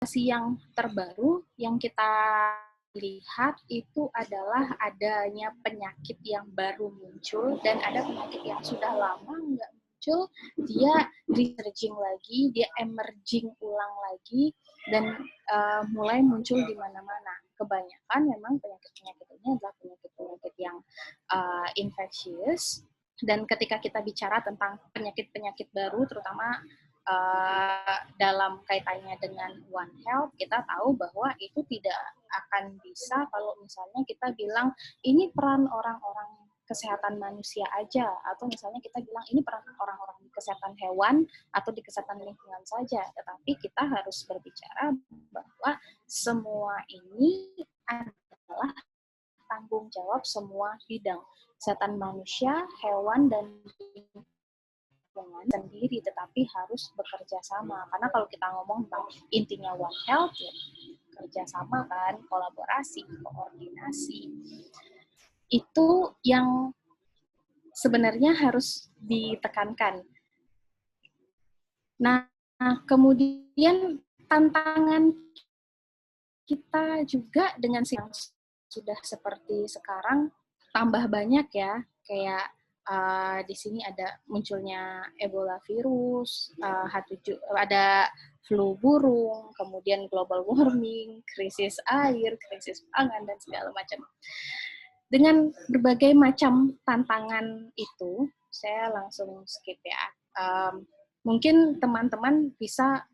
yang terbaru yang kita lihat itu adalah adanya penyakit yang baru muncul dan ada penyakit yang sudah lama nggak muncul, dia resurging lagi, dia emerging ulang lagi dan mulai muncul di mana-mana. Kebanyakan memang penyakit-penyakit ini adalah penyakit-penyakit yang infectious, dan ketika kita bicara tentang penyakit-penyakit baru, terutama dalam kaitannya dengan One Health, kita tahu bahwa itu tidak akan bisa kalau misalnya kita bilang ini peran orang-orang kesehatan manusia aja, atau misalnya kita bilang ini peran orang-orang di kesehatan hewan atau di kesehatan lingkungan saja, tetapi kita harus berbicara bahwa semua ini adalah tanggung jawab semua bidang, kesehatan manusia, hewan, dan lingkungan sendiri, tetapi harus bekerja sama. Karena kalau kita ngomong tentang intinya One Health, ya kerjasama kan, kolaborasi, koordinasi. Itu yang sebenarnya harus ditekankan. Nah, kemudian tantangan kita juga dengan yang sudah seperti sekarang tambah banyak ya, kayak di sini ada munculnya Ebola virus, ada flu burung, kemudian global warming, krisis air, krisis pangan, dan segala macam. Dengan berbagai macam tantangan itu, saya langsung skip ya. Mungkin teman-teman bisa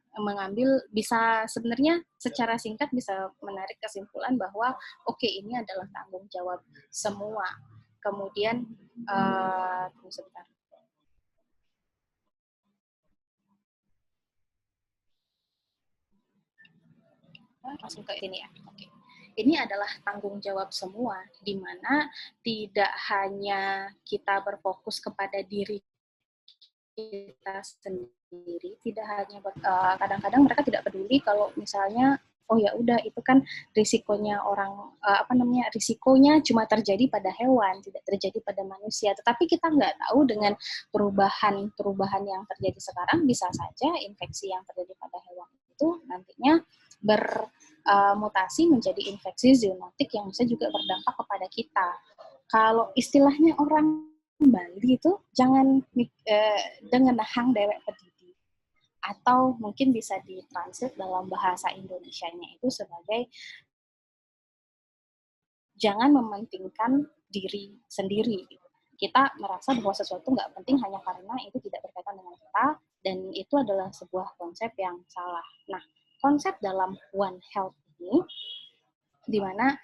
bisa sebenarnya secara singkat bisa menarik kesimpulan bahwa oke, ini adalah tanggung jawab semua. Kemudian tunggu sebentar. Langsung ke sini ya. Oke. Ini adalah tanggung jawab semua, di mana tidak hanya kita berfokus kepada diri kita sendiri, tidak hanya kadang-kadang mereka tidak peduli kalau misalnya oh ya udah itu kan risikonya risikonya cuma terjadi pada hewan, tidak terjadi pada manusia. Tetapi kita nggak tahu dengan perubahan yang terjadi sekarang, bisa saja infeksi yang terjadi pada hewan itu nantinya bermutasi menjadi infeksi zoonotik yang bisa juga berdampak kepada kita. Kalau istilahnya orang Bali itu jangan dengan hang dewek pedidi, atau mungkin bisa ditranslate dalam bahasa Indonesianya itu sebagai jangan mementingkan diri sendiri. Kita merasa bahwa sesuatu nggak penting hanya karena itu tidak berkaitan dengan kita, dan itu adalah sebuah konsep yang salah. Nah, konsep dalam One Health ini, di mana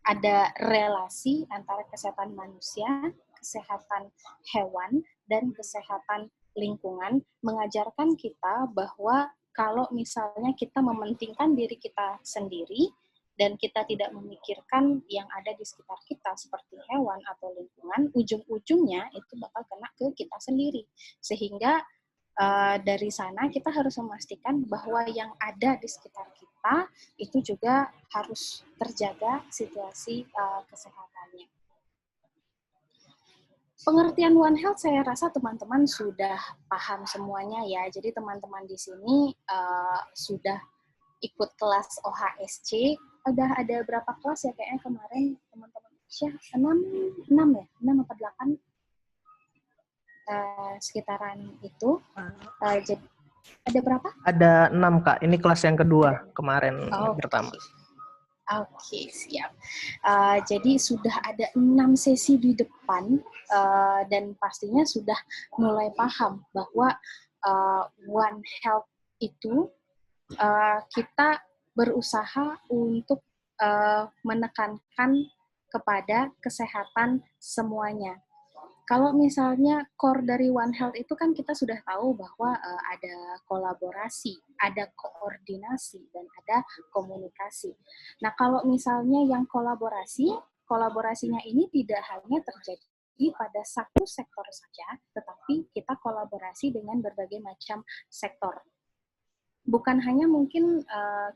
ada relasi antara kesehatan manusia, kesehatan hewan, dan kesehatan lingkungan, mengajarkan kita bahwa kalau misalnya kita mementingkan diri kita sendiri dan kita tidak memikirkan yang ada di sekitar kita seperti hewan atau lingkungan, ujung-ujungnya itu bakal kena ke kita sendiri. Sehingga dari sana kita harus memastikan bahwa yang ada di sekitar kita itu juga harus terjaga situasi kesehatannya. Pengertian One Health saya rasa teman-teman sudah paham semuanya ya. Jadi teman-teman di sini sudah ikut kelas OHSC. Udah ada berapa kelas ya kayaknya kemarin teman-teman? 6 ya? 6 atau 8? Sekitaran itu. Jadi ada berapa? Ada 6 Kak. Ini kelas yang kedua kemarin pertama. Oke, siap. Jadi sudah ada 6 sesi di depan dan pastinya sudah mulai paham bahwa One Health itu kita berusaha untuk menekankan kepada kesehatan semuanya. Kalau misalnya core dari One Health itu kan kita sudah tahu bahwa ada kolaborasi, ada koordinasi, dan ada komunikasi. Nah, kalau misalnya yang kolaborasinya ini tidak hanya terjadi pada satu sektor saja, tetapi kita kolaborasi dengan berbagai macam sektor. Bukan hanya mungkin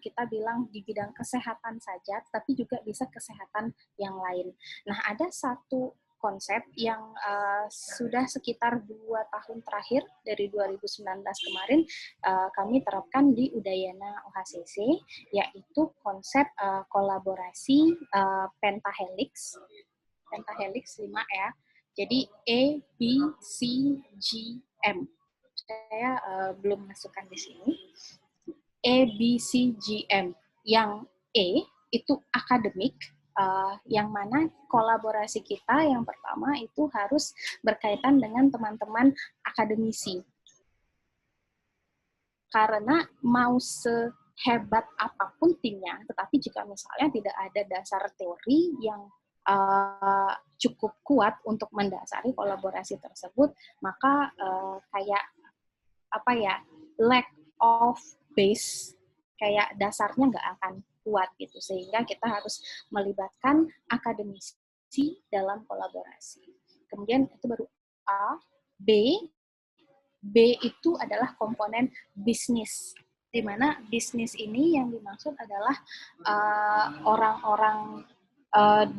kita bilang di bidang kesehatan saja, tapi juga bisa kesehatan yang lain. Nah, ada satu konsep yang sudah sekitar 2 tahun terakhir dari 2019 kemarin kami terapkan di Udayana OHCC, yaitu konsep kolaborasi pentahelix 5 ya. Jadi A, B, C, G, M. Saya belum masukkan di sini. A, B, C, G, M. Yang E itu akademik, yang mana kolaborasi kita yang pertama itu harus berkaitan dengan teman-teman akademisi. Karena mau sehebat apapun timnya, tetapi jika misalnya tidak ada dasar teori yang cukup kuat untuk mendasari kolaborasi tersebut, maka kayak apa ya, lack of base, kayak dasarnya nggak akan kuat gitu, sehingga kita harus melibatkan akademisi dalam kolaborasi. Kemudian itu baru A. B itu adalah komponen bisnis, di mana bisnis ini yang dimaksud adalah orang-orang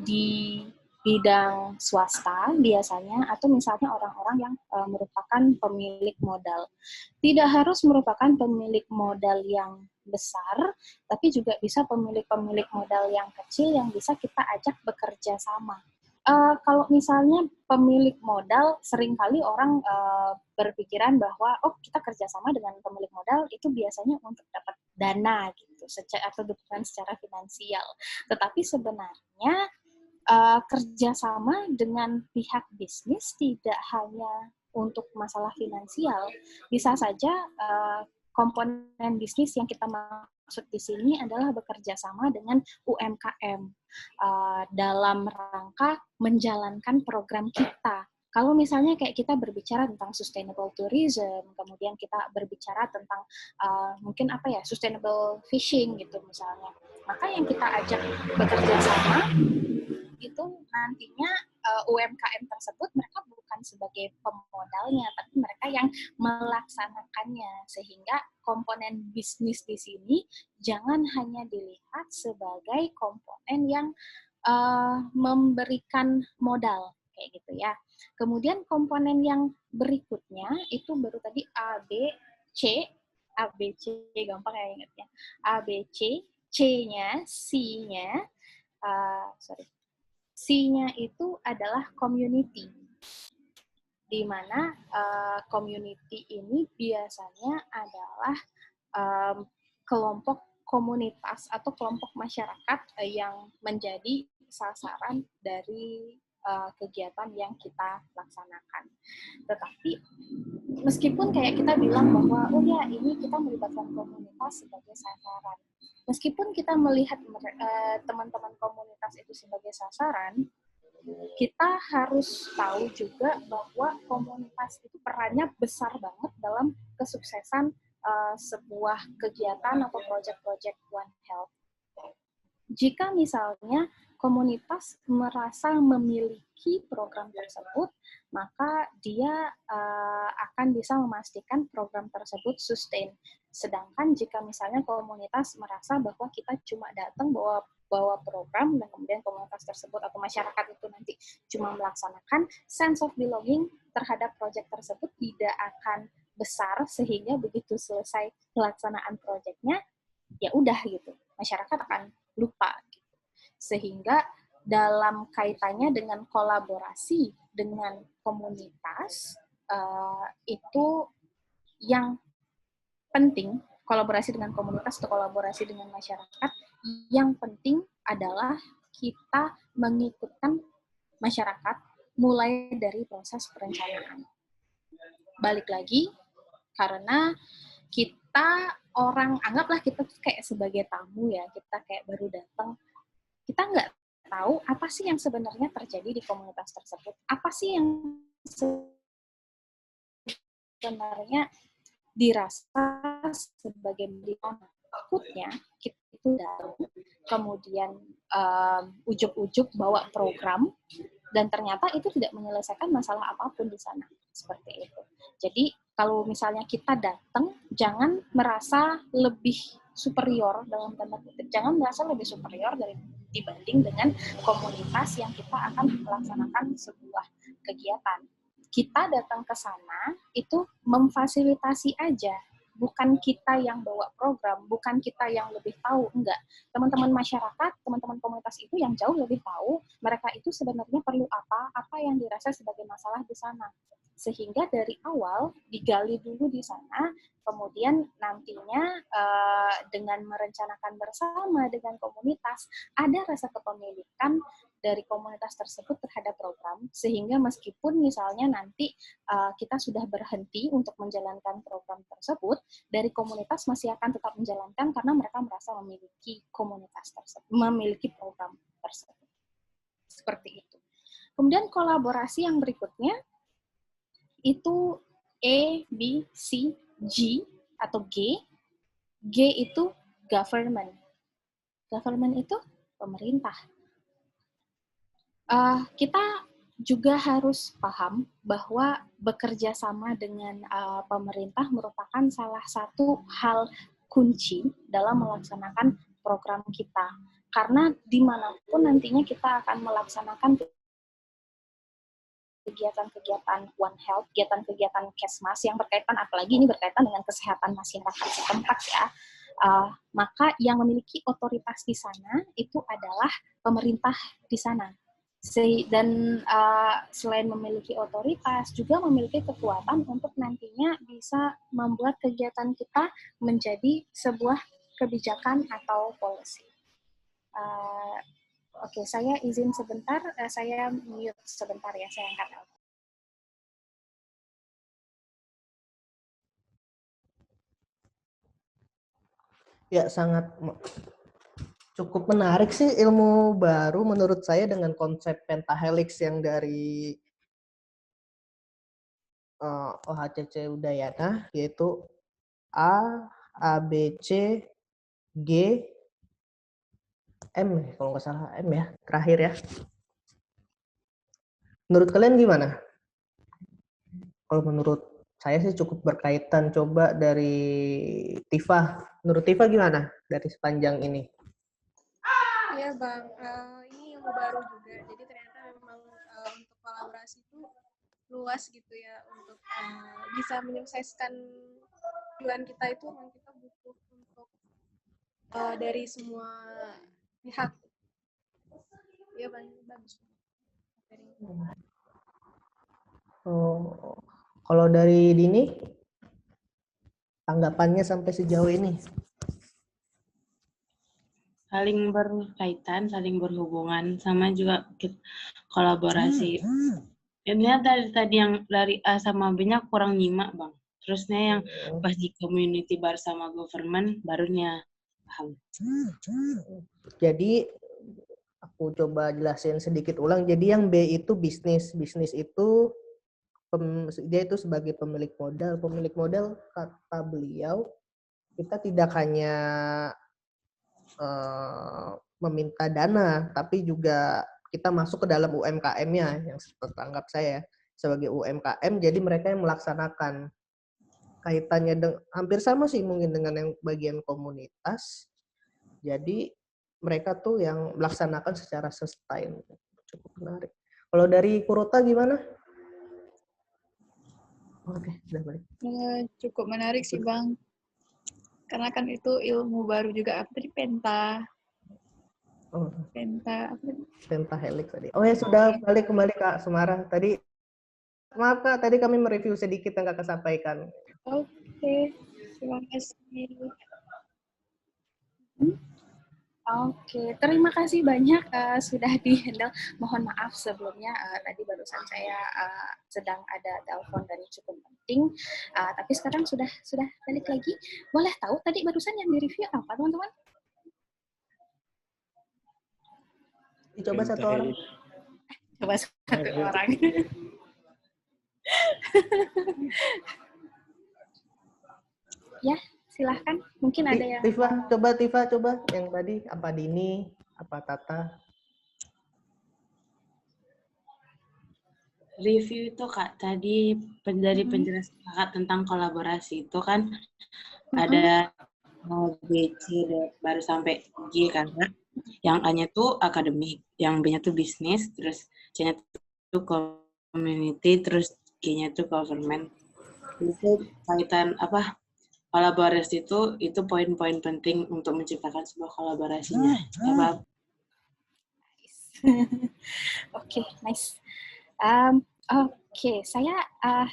di bidang swasta biasanya, atau misalnya orang-orang yang merupakan pemilik modal. Tidak harus merupakan pemilik modal yang besar, tapi juga bisa pemilik-pemilik modal yang kecil yang bisa kita ajak bekerja sama. Kalau misalnya pemilik modal, seringkali orang berpikiran bahwa kita kerjasama dengan pemilik modal itu biasanya untuk dapat dana gitu, atau dukungan secara finansial. Tetapi sebenarnya kerjasama dengan pihak bisnis tidak hanya untuk masalah finansial, bisa saja komponen bisnis yang kita maksud di sini adalah bekerja sama dengan UMKM dalam rangka menjalankan program kita. Kalau misalnya kayak kita berbicara tentang sustainable tourism, kemudian kita berbicara tentang mungkin sustainable fishing gitu misalnya, maka yang kita ajak bekerja sama itu nantinya UMKM tersebut mereka bukan sebagai pemodalnya, tapi mereka yang melaksanakannya, sehingga komponen bisnis di sini jangan hanya dilihat sebagai komponen yang memberikan modal kayak gitu ya. Kemudian komponen yang berikutnya itu baru tadi A, B, C, gampang ya ingatnya. A, B, C, C-nya, C-nya, C-nya itu adalah community, di mana community ini biasanya adalah kelompok komunitas atau kelompok masyarakat yang menjadi sasaran dari kegiatan yang kita laksanakan. Tetapi meskipun kayak kita bilang bahwa ini kita melibatkan komunitas sebagai sasaran, meskipun kita melihat teman-teman komunitas itu sebagai sasaran, kita harus tahu juga bahwa komunitas itu perannya besar banget dalam kesuksesan sebuah kegiatan atau proyek-proyek One Health. Jika misalnya komunitas merasa memiliki program tersebut, maka dia akan bisa memastikan program tersebut sustain. Sedangkan jika misalnya komunitas merasa bahwa kita cuma datang bawa program dan kemudian komunitas tersebut atau masyarakat itu nanti cuma melaksanakan, sense of belonging terhadap proyek tersebut tidak akan besar, sehingga begitu selesai pelaksanaan proyeknya ya udah gitu, masyarakat akan lupa gitu. Sehingga dalam kaitannya dengan kolaborasi dengan komunitas itu yang penting, kolaborasi dengan komunitas atau kolaborasi dengan masyarakat, yang penting adalah kita mengikutkan masyarakat mulai dari proses perencanaan. Balik lagi, karena kita anggaplah kita kayak sebagai tamu ya, kita kayak baru datang, kita nggak tahu apa sih yang sebenarnya terjadi di komunitas tersebut, apa sih yang sebenarnya dirasa sebagai takutnya kita itu datang, kemudian ujuk-ujuk bawa program, dan ternyata itu tidak menyelesaikan masalah apapun di sana, seperti itu. Jadi kalau misalnya kita datang, jangan merasa lebih superior dalam tanda kutip, jangan merasa lebih superior dibanding dengan komunitas yang kita akan melaksanakan sebuah kegiatan. Kita datang ke sana itu memfasilitasi aja, bukan kita yang bawa program, bukan kita yang lebih tahu, enggak. Teman-teman masyarakat, teman-teman komunitas itu yang jauh lebih tahu mereka itu sebenarnya perlu apa yang dirasa sebagai masalah di sana. Sehingga dari awal digali dulu di sana, kemudian nantinya dengan merencanakan bersama dengan komunitas, ada rasa kepemilikan dari komunitas tersebut terhadap program, sehingga meskipun misalnya nanti kita sudah berhenti untuk menjalankan program tersebut, dari komunitas masih akan tetap menjalankan karena mereka merasa memiliki komunitas tersebut, memiliki program tersebut. Seperti itu. Kemudian kolaborasi yang berikutnya itu E, B, C, G atau G. G itu government. Government itu pemerintah. Kita juga harus paham bahwa bekerja sama dengan pemerintah merupakan salah satu hal kunci dalam melaksanakan program kita. Karena dimanapun nantinya kita akan melaksanakan kegiatan-kegiatan One Health, kegiatan-kegiatan Kesmas yang berkaitan, apalagi ini berkaitan dengan kesehatan masyarakat setempat ya, maka yang memiliki otoritas di sana itu adalah pemerintah di sana. Dan selain memiliki otoritas, juga memiliki kekuatan untuk nantinya bisa membuat kegiatan kita menjadi sebuah kebijakan atau policy. Oke, saya izin sebentar, saya mute sebentar ya, saya angkat telepon. Ya, cukup menarik sih, ilmu baru menurut saya dengan konsep pentahelix yang dari OHCC Udayana, yaitu A, B, C, G, M, kalau nggak salah M ya, terakhir ya. Menurut kalian gimana? Kalau menurut saya sih cukup berkaitan. Coba dari Tifa, menurut Tifa gimana dari sepanjang ini? Iya Bang, ini ilmu baru juga. Jadi ternyata memang untuk kolaborasi itu luas gitu ya. Untuk bisa menyukseskan tujuan kita itu memang kita butuh untuk dari semua pihak. Iya Bang, bagus. Oh, kalau dari Dini, tanggapannya sampai sejauh ini? Saling berkaitan, saling berhubungan, sama juga kolaborasi. Ini tadi yang dari A sama B-nya kurang nyimak, Bang. Terusnya yang pas di community bar sama government, barunya paham. Jadi, aku coba jelasin sedikit ulang. Jadi yang B itu bisnis. Bisnis itu, dia itu sebagai pemilik modal. Pemilik modal, kata beliau, kita tidak hanya meminta dana, tapi juga kita masuk ke dalam UMKM-nya yang tertanggap saya sebagai UMKM. Jadi mereka yang melaksanakan, kaitannya hampir sama sih mungkin dengan yang bagian komunitas. Jadi mereka tuh yang melaksanakan secara sustain. Cukup menarik. Kalau dari Kurota gimana? Oke, sudah balik. Cukup menarik sih Bang. Karena kan itu ilmu baru juga. Apa tadi penta? Oh. Pentahelix tadi. Oh ya, sudah balik kembali Kak Semara. Tadi maaf Kak, tadi kami mereview sedikit yang Kakak sampaikan. Oke, terima kasih. Oke, terima kasih banyak sudah di-handle. Mohon maaf sebelumnya, tadi barusan saya sedang ada telepon dan cukup penting. Tapi sekarang sudah balik lagi. Boleh tahu tadi barusan yang di-review apa, teman-teman? Coba satu orang. Coba satu orang. Ya, silahkan. Mungkin ada yang... Tifa, coba yang tadi apa Dini, apa Tata? Review itu Kak, tadi dari penjelasan Kakak tentang kolaborasi itu kan ada B, C, baru sampai G kan Kak? Yang A-nya tuh akademik, yang B-nya tuh bisnis, terus C-nya tuh community, terus G-nya tuh government. Itu kaitan apa? Kolaborasi itu poin-poin penting untuk menciptakan sebuah kolaborasinya. Apa? Oke, nice. Oke, saya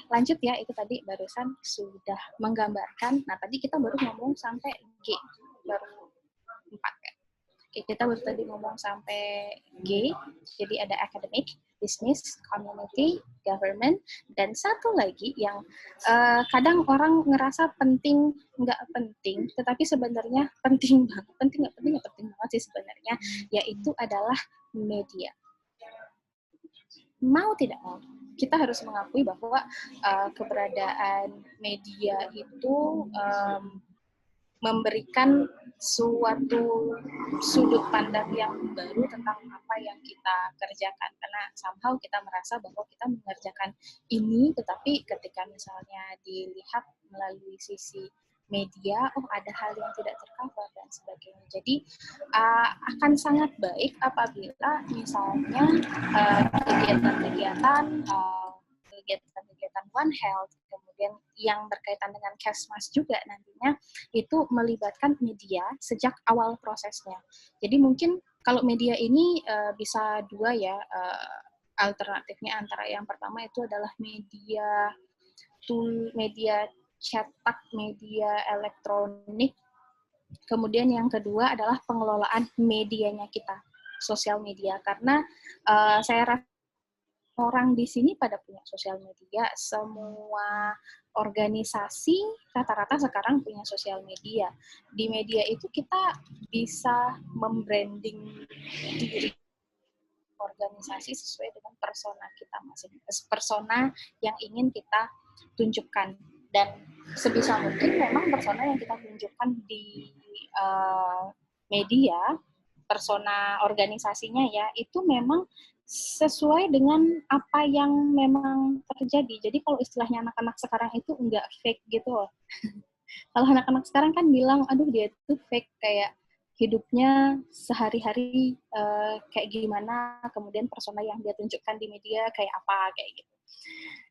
lanjut ya. Itu tadi barusan sudah menggambarkan. Nah, tadi kita baru ngomong sampai G, baru 4 kan. Oke, kita baru tadi ngomong sampai G. Jadi ada academic, business, community, government, dan satu lagi yang kadang orang ngerasa penting, nggak penting, tetapi sebenarnya penting banget. Penting banget sih sebenarnya, yaitu adalah media. Mau tidak mau, kita harus mengakui bahwa keberadaan media itu memberikan suatu sudut pandang yang baru tentang apa yang kita kerjakan. Karena somehow kita merasa bahwa kita mengerjakan ini, tetapi ketika misalnya dilihat melalui sisi media, oh ada hal yang tidak tercover dan sebagainya. Jadi akan sangat baik apabila misalnya kegiatan One Health, kemudian yang berkaitan dengan Kesmas juga nantinya itu melibatkan media sejak awal prosesnya. Jadi mungkin kalau media ini bisa dua ya, alternatifnya antara yang pertama itu adalah media cetak, media elektronik, kemudian yang kedua adalah pengelolaan medianya kita, sosial media, karena saya rasa orang di sini pada punya sosial media, semua organisasi rata-rata sekarang punya sosial media. Di media itu kita bisa membranding diri organisasi sesuai dengan persona kita masing-masing, persona yang ingin kita tunjukkan. Dan sebisa mungkin memang persona yang kita tunjukkan di media, persona organisasinya ya, itu memang sesuai dengan apa yang memang terjadi. Jadi kalau istilahnya anak-anak sekarang itu enggak fake gitu loh. Kalau anak-anak sekarang kan bilang, aduh dia itu fake, kayak hidupnya sehari-hari kayak gimana, kemudian persona yang dia tunjukkan di media kayak apa, kayak gitu.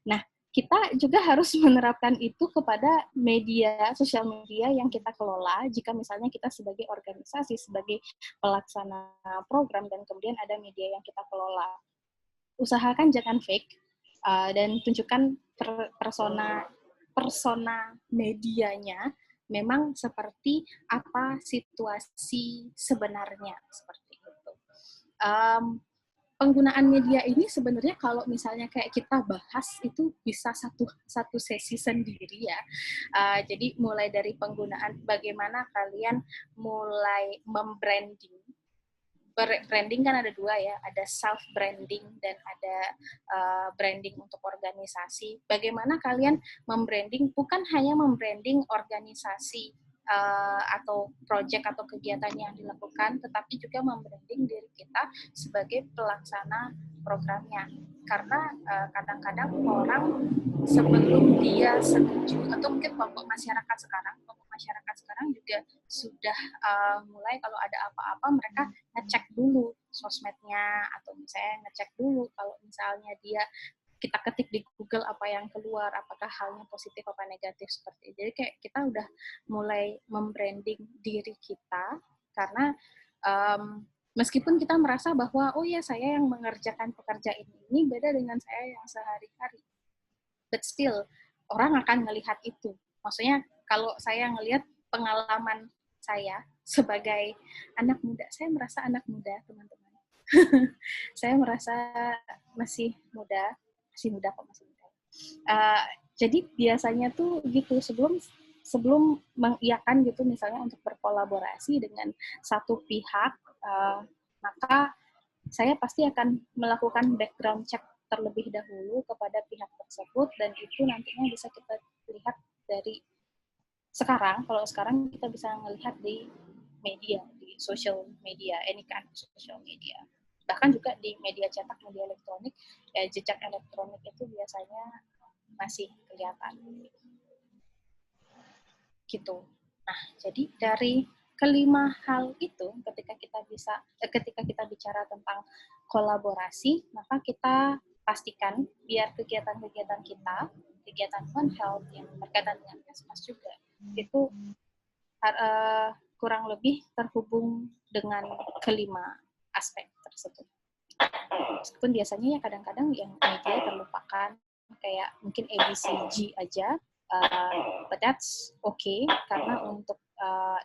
Nah, kita juga harus menerapkan itu kepada media, sosial media yang kita kelola, jika misalnya kita sebagai organisasi, sebagai pelaksana program, dan kemudian ada media yang kita kelola. Usahakan jangan fake, dan tunjukkan persona medianya memang seperti apa situasi sebenarnya, seperti itu. Penggunaan media ini sebenarnya kalau misalnya kayak kita bahas itu bisa satu sesi sendiri ya. Jadi mulai dari penggunaan, bagaimana kalian mulai membranding. Branding kan ada dua ya, ada self branding dan ada branding untuk organisasi. Bagaimana kalian membranding, bukan hanya membranding organisasi atau project atau kegiatan yang dilakukan, tetapi juga membranding diri kita sebagai pelaksana programnya. Karena kadang-kadang orang sebelum dia setuju, atau mungkin kelompok masyarakat sekarang juga sudah mulai kalau ada apa-apa mereka ngecek dulu sosmednya, atau misalnya ngecek dulu kalau misalnya kita ketik di Google apa yang keluar, apakah halnya positif apa negatif, seperti itu. Jadi kayak kita udah mulai membranding diri kita, karena meskipun kita merasa bahwa oh ya saya yang mengerjakan pekerjaan ini beda dengan saya yang sehari-hari, but still orang akan melihat itu. Maksudnya kalau saya ngelihat pengalaman saya sebagai anak muda, saya merasa anak muda, teman-teman. Saya merasa masih muda kok, masih muda. Jadi biasanya tuh gitu, sebelum mengiyakan gitu misalnya untuk berkolaborasi dengan satu pihak, maka saya pasti akan melakukan background check terlebih dahulu kepada pihak tersebut, dan itu nantinya bisa kita lihat dari sekarang. Kalau sekarang kita bisa melihat di media, di social media, any kind of social media. Bahkan juga di media cetak, media elektronik, jejak elektronik itu biasanya masih kelihatan. Gitu. Nah, jadi dari kelima hal itu ketika kita bicara tentang kolaborasi, maka kita pastikan biar kegiatan-kegiatan kita, kegiatan One Health yang berkaitan dengan Kesmas juga, itu kurang lebih terhubung dengan kelima aspek tersebut. Meskipun biasanya ya kadang-kadang yang media terlupakan, kayak mungkin ABCG aja, but that's okay, karena untuk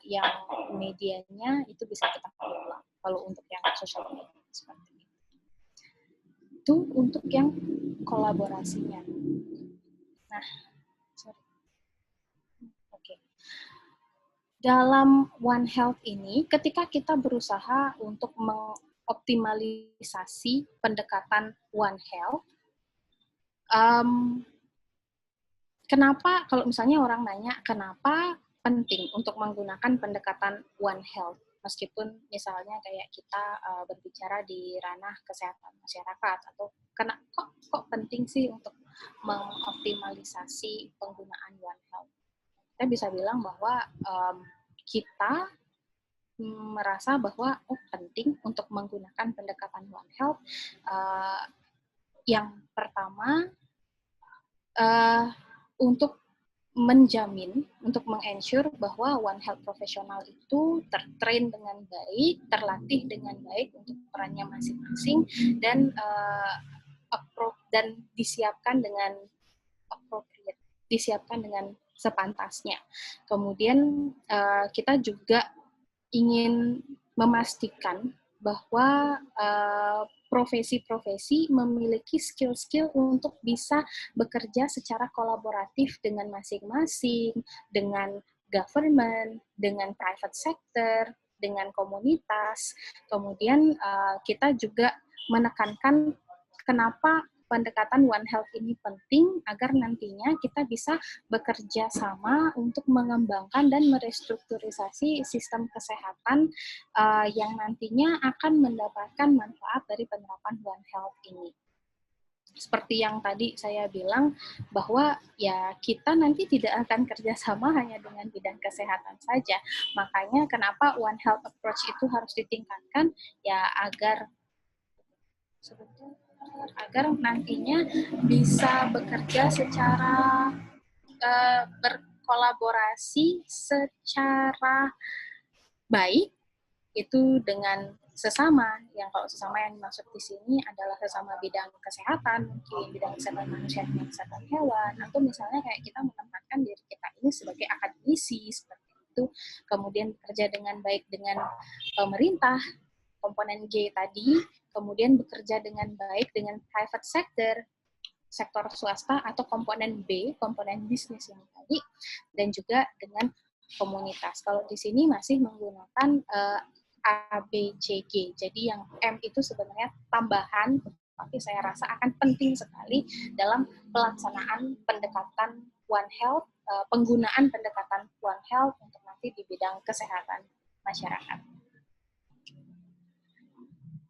yang medianya itu bisa kita follow ulang. Kalau untuk yang social media seperti itu untuk yang kolaborasinya. Nah, oke. Dalam One Health ini, ketika kita berusaha untuk mengoptimalisasi pendekatan One Health, kenapa kalau misalnya orang nanya kenapa penting untuk menggunakan pendekatan One Health, meskipun misalnya kayak kita berbicara di ranah kesehatan masyarakat, atau kok penting sih untuk mengoptimalisasi penggunaan One Health? Kita bisa bilang bahwa kita merasa bahwa penting untuk menggunakan pendekatan One Health. Yang pertama, untuk menjamin, untuk meng-ensure bahwa One Health profesional itu tertrain dengan baik, terlatih dengan baik untuk perannya masing-masing, dan disiapkan dengan appropriate, disiapkan dengan sepantasnya. Kemudian kita juga ingin memastikan bahwa profesi-profesi memiliki skill-skill untuk bisa bekerja secara kolaboratif dengan masing-masing, dengan government, dengan private sector, dengan komunitas. Kemudian kita juga menekankan kenapa pendekatan One Health ini penting, agar nantinya kita bisa bekerja sama untuk mengembangkan dan merestrukturisasi sistem kesehatan yang nantinya akan mendapatkan manfaat dari penerapan One Health ini. Seperti yang tadi saya bilang, bahwa ya kita nanti tidak akan kerjasama hanya dengan bidang kesehatan saja. Makanya kenapa One Health approach itu harus ditingkatkan, ya agar nantinya bisa bekerja secara berkolaborasi secara baik itu dengan sesama, yang kalau sesama yang dimaksud di sini adalah sesama bidang kesehatan, mungkin bidang kesehatan manusia dan kesehatan hewan, atau misalnya kayak kita menempatkan diri kita ini sebagai akademisi seperti itu, kemudian bekerja dengan baik dengan pemerintah, komponen G tadi, kemudian bekerja dengan baik dengan private sector, sektor swasta, atau komponen B, komponen bisnis yang tadi, dan juga dengan komunitas. Kalau di sini masih menggunakan ABCG, jadi yang M itu sebenarnya tambahan, tapi saya rasa akan penting sekali dalam pelaksanaan pendekatan One Health, penggunaan pendekatan One Health untuk nanti di bidang kesehatan masyarakat.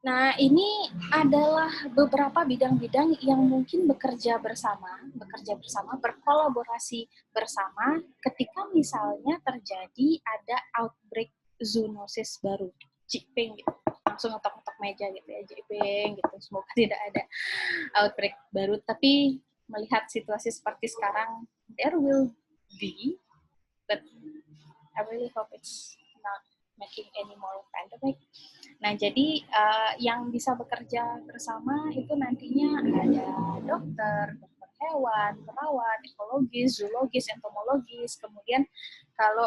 Nah, ini adalah beberapa bidang-bidang yang mungkin bekerja bersama, berkolaborasi bersama ketika misalnya terjadi ada outbreak zoonosis baru, jiping gitu, langsung ngetok-ngetok meja gitu ya, jiping gitu, semoga tidak ada outbreak baru, tapi melihat situasi seperti sekarang, there will be, but I really hope it's not making any more pandemic. Nah, jadi yang bisa bekerja bersama itu nantinya ada dokter hewan, perawat, ekologis, zoologis, entomologis. Kemudian kalau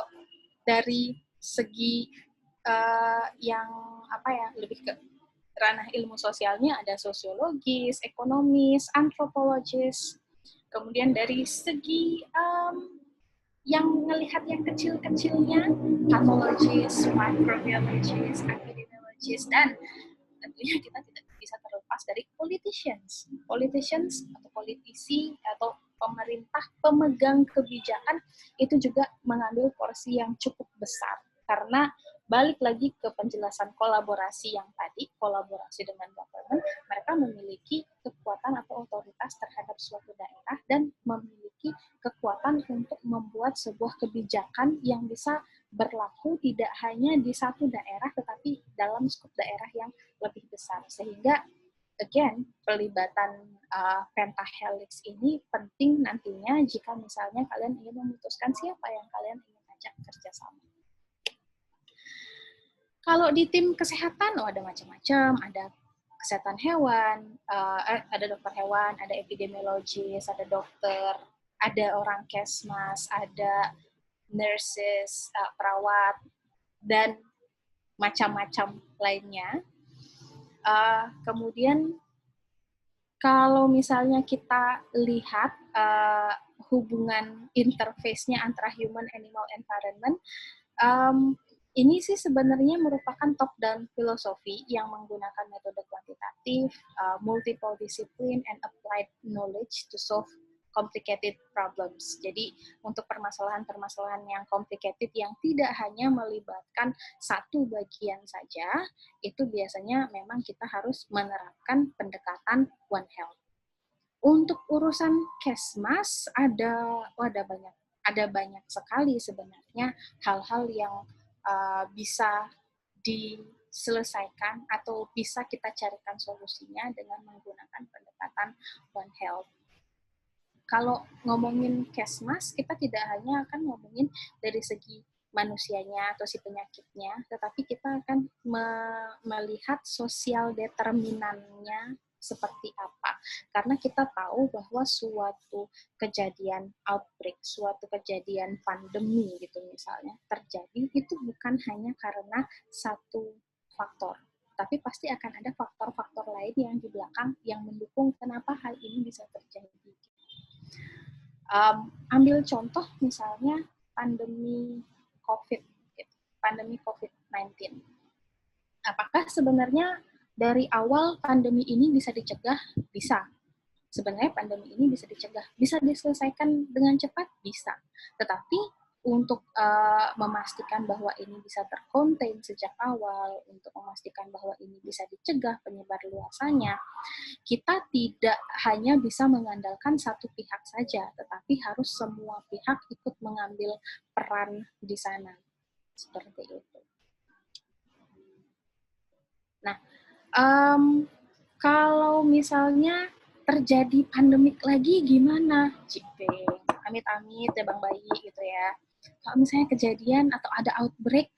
dari segi yang lebih ke ranah ilmu sosialnya ada sosiologis, ekonomis, antropologis. Kemudian dari segi yang melihat yang kecil-kecilnya, pathologist, microbiologist, epidemiologist, dan tentunya kita tidak bisa terlepas dari politicians atau politisi atau pemerintah, pemegang kebijakan, itu juga mengambil porsi yang cukup besar, karena balik lagi ke penjelasan kolaborasi yang tadi, kolaborasi dengan government, mereka memiliki kekuatan atau otoritas terhadap suatu daerah dan memiliki memiliki kekuatan untuk membuat sebuah kebijakan yang bisa berlaku tidak hanya di satu daerah, tetapi dalam skop daerah yang lebih besar. Sehingga, again, pelibatan pentahelix ini penting nantinya jika misalnya kalian ingin memutuskan siapa yang kalian ingin ajak kerjasama. Kalau di tim kesehatan, ada macam-macam, ada kesehatan hewan, ada dokter hewan, ada epidemiologis, ada dokter, ada orang kesmas, ada nurses, perawat, dan macam-macam lainnya. Kemudian kalau misalnya kita lihat hubungan interface-nya antara human, animal, environment, ini sih sebenarnya merupakan top-down filosofi yang menggunakan metode kuantitatif, multiple discipline, and applied knowledge to solve complicated problems. Jadi untuk permasalahan-permasalahan yang complicated yang tidak hanya melibatkan satu bagian saja, itu biasanya memang kita harus menerapkan pendekatan One Health. Untuk urusan kesmas ada banyak sekali sebenarnya hal-hal yang bisa diselesaikan atau bisa kita carikan solusinya dengan menggunakan pendekatan One Health. Kalau ngomongin kesmas, kita tidak hanya akan ngomongin dari segi manusianya atau si penyakitnya, tetapi kita akan melihat sosial determinannya seperti apa. Karena kita tahu bahwa suatu kejadian outbreak, suatu kejadian pandemi gitu misalnya, terjadi itu bukan hanya karena satu faktor, tapi pasti akan ada faktor-faktor lain yang di belakang yang mendukung kenapa hal ini bisa terjadi. Ambil contoh misalnya pandemi COVID-19. Apakah sebenarnya dari awal pandemi ini bisa dicegah? Bisa. Sebenarnya pandemi ini bisa dicegah. Bisa diselesaikan dengan cepat? Bisa. Tetapi untuk memastikan bahwa ini bisa terkonten sejak awal, untuk memastikan bahwa ini bisa dicegah penyebar luasannya, kita tidak hanya bisa mengandalkan satu pihak saja, tetapi harus semua pihak ikut mengambil peran di sana. Seperti itu. Nah, kalau misalnya terjadi pandemik lagi gimana? Amit-amit ya Bang Bayi gitu ya. Kalau misalnya kejadian atau ada outbreak,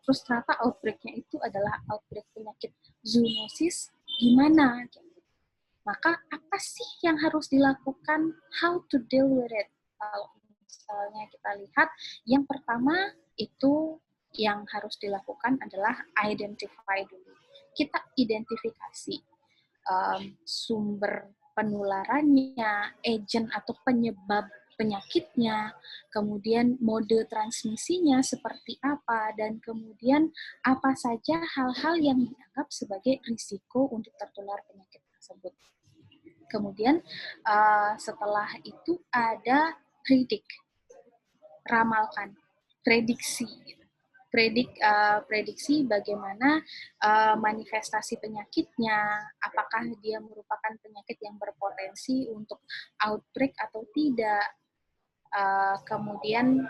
terus ternyata outbreak-nya itu adalah outbreak penyakit zoonosis, gimana? Maka apa sih yang harus dilakukan? How to deal with it? Kalau misalnya kita lihat, yang pertama itu yang harus dilakukan adalah identify dulu. Kita identifikasi sumber penularannya, agent atau penyebab penyakitnya, kemudian mode transmisinya seperti apa, dan kemudian apa saja hal-hal yang dianggap sebagai risiko untuk tertular penyakit tersebut. Kemudian setelah itu ada ramalkan, prediksi bagaimana manifestasi penyakitnya, apakah dia merupakan penyakit yang berpotensi untuk outbreak atau tidak. Kemudian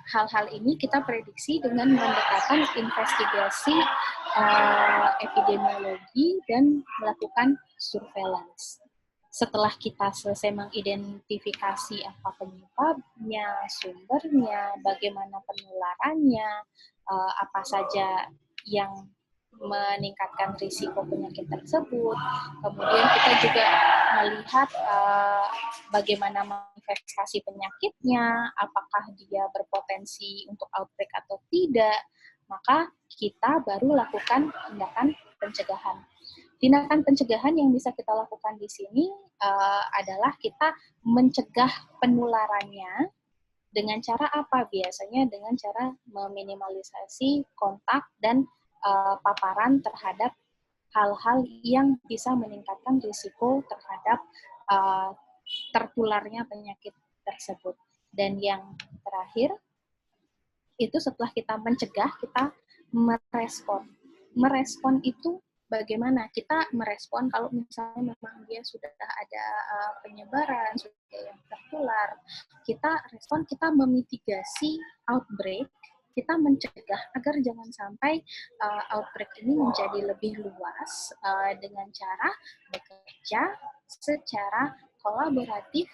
hal-hal ini kita prediksi dengan pendekatan investigasi epidemiologi dan melakukan surveillance. Setelah kita selesai mengidentifikasi apa penyebabnya, sumbernya, bagaimana penularannya, apa saja yang meningkatkan risiko penyakit tersebut. Kemudian kita juga melihat bagaimana manifestasi penyakitnya, apakah dia berpotensi untuk outbreak atau tidak, maka kita baru lakukan tindakan pencegahan. Tindakan pencegahan yang bisa kita lakukan di sini adalah kita mencegah penularannya dengan cara apa? Biasanya dengan cara meminimalisasi kontak dan paparan terhadap hal-hal yang bisa meningkatkan risiko terhadap tertularnya penyakit tersebut. Dan yang terakhir, itu setelah kita mencegah, kita merespon. Merespon itu bagaimana kita merespon kalau misalnya memang dia sudah ada penyebaran, sudah yang tertular. Kita respon, kita memitigasi outbreak, kita mencegah agar jangan sampai outbreak ini menjadi lebih luas dengan cara bekerja secara kolaboratif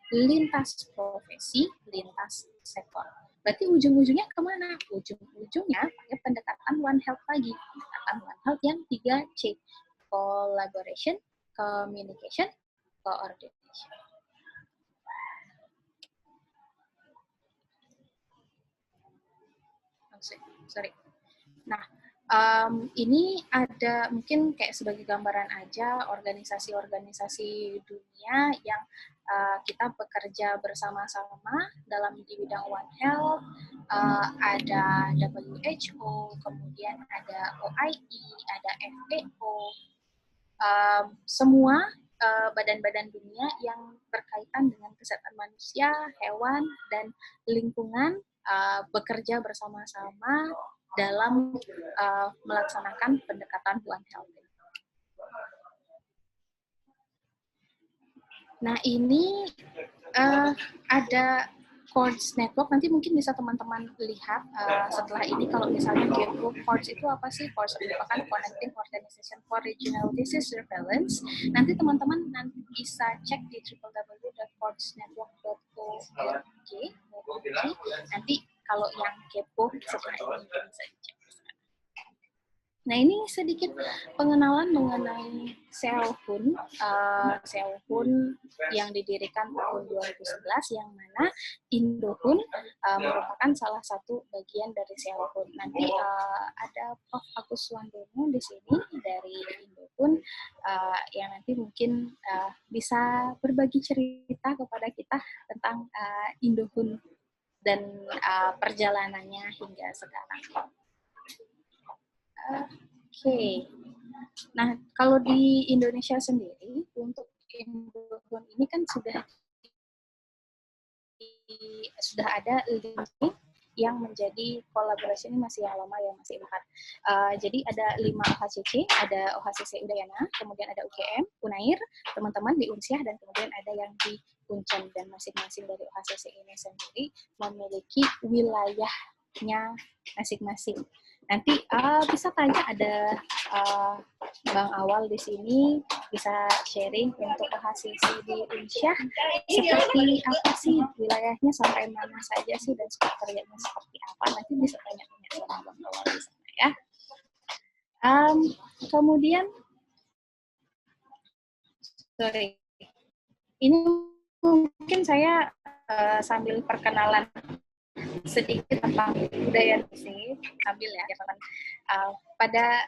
lintas profesi, lintas sektor. Berarti ujung-ujungnya kemana? Ujung-ujungnya pakai pendekatan One Health lagi. Pendekatan One Health yang 3C. Collaboration, Communication, Coordination. Sorry. Nah, ini ada mungkin kayak sebagai gambaran aja organisasi-organisasi dunia yang kita bekerja bersama-sama dalam di bidang One Health. Ada WHO, kemudian ada OIE, ada FAO, semua badan-badan dunia yang berkaitan dengan kesehatan manusia, hewan, dan lingkungan bekerja bersama-sama dalam melaksanakan pendekatan One Health. Nah, ini ada CORDS Network, nanti mungkin bisa teman-teman lihat setelah ini kalau misalnya kepo CORDS itu apa sih? CORDS merupakan Connecting Organization for Regional Disease Surveillance. Nanti teman-teman bisa cek di www.cordsnetwork.org. Nanti kalau yang kepo setelah ini mungkin bisa dicek. Nah, ini sedikit pengenalan mengenai Seohun. Seohun yang didirikan tahun 2011, yang mana Indohun merupakan salah satu bagian dari Seohun. Nanti ada Prof. Agus Wandono di sini dari Indohun yang nanti mungkin bisa berbagi cerita kepada kita tentang Indohun dan perjalanannya hingga sekarang. Oke. Nah, kalau di Indonesia sendiri, untuk Indohun ini kan sudah ada link yang menjadi kolaborasi, ini masih yang lama ya, masih 4. Jadi ada 5 OHCC, ada OHCC Udayana, kemudian ada UGM, Unair, teman-teman di Unsyah, dan kemudian ada yang di Uncen, dan masing-masing dari OHCC ini sendiri memiliki wilayahnya masing-masing. Nanti bisa tanya, ada Bang Awal di sini bisa sharing untuk OHCC di Unsyah seperti apa sih wilayahnya, sampai mana saja sih, dan skop kerjanya seperti apa. Nanti bisa tanya-tanya sama Bang Awal di sana ya. Kemudian, sorry, ini mungkin saya sambil perkenalan sedikit tentang budaya sih, sambil ya teman. Pada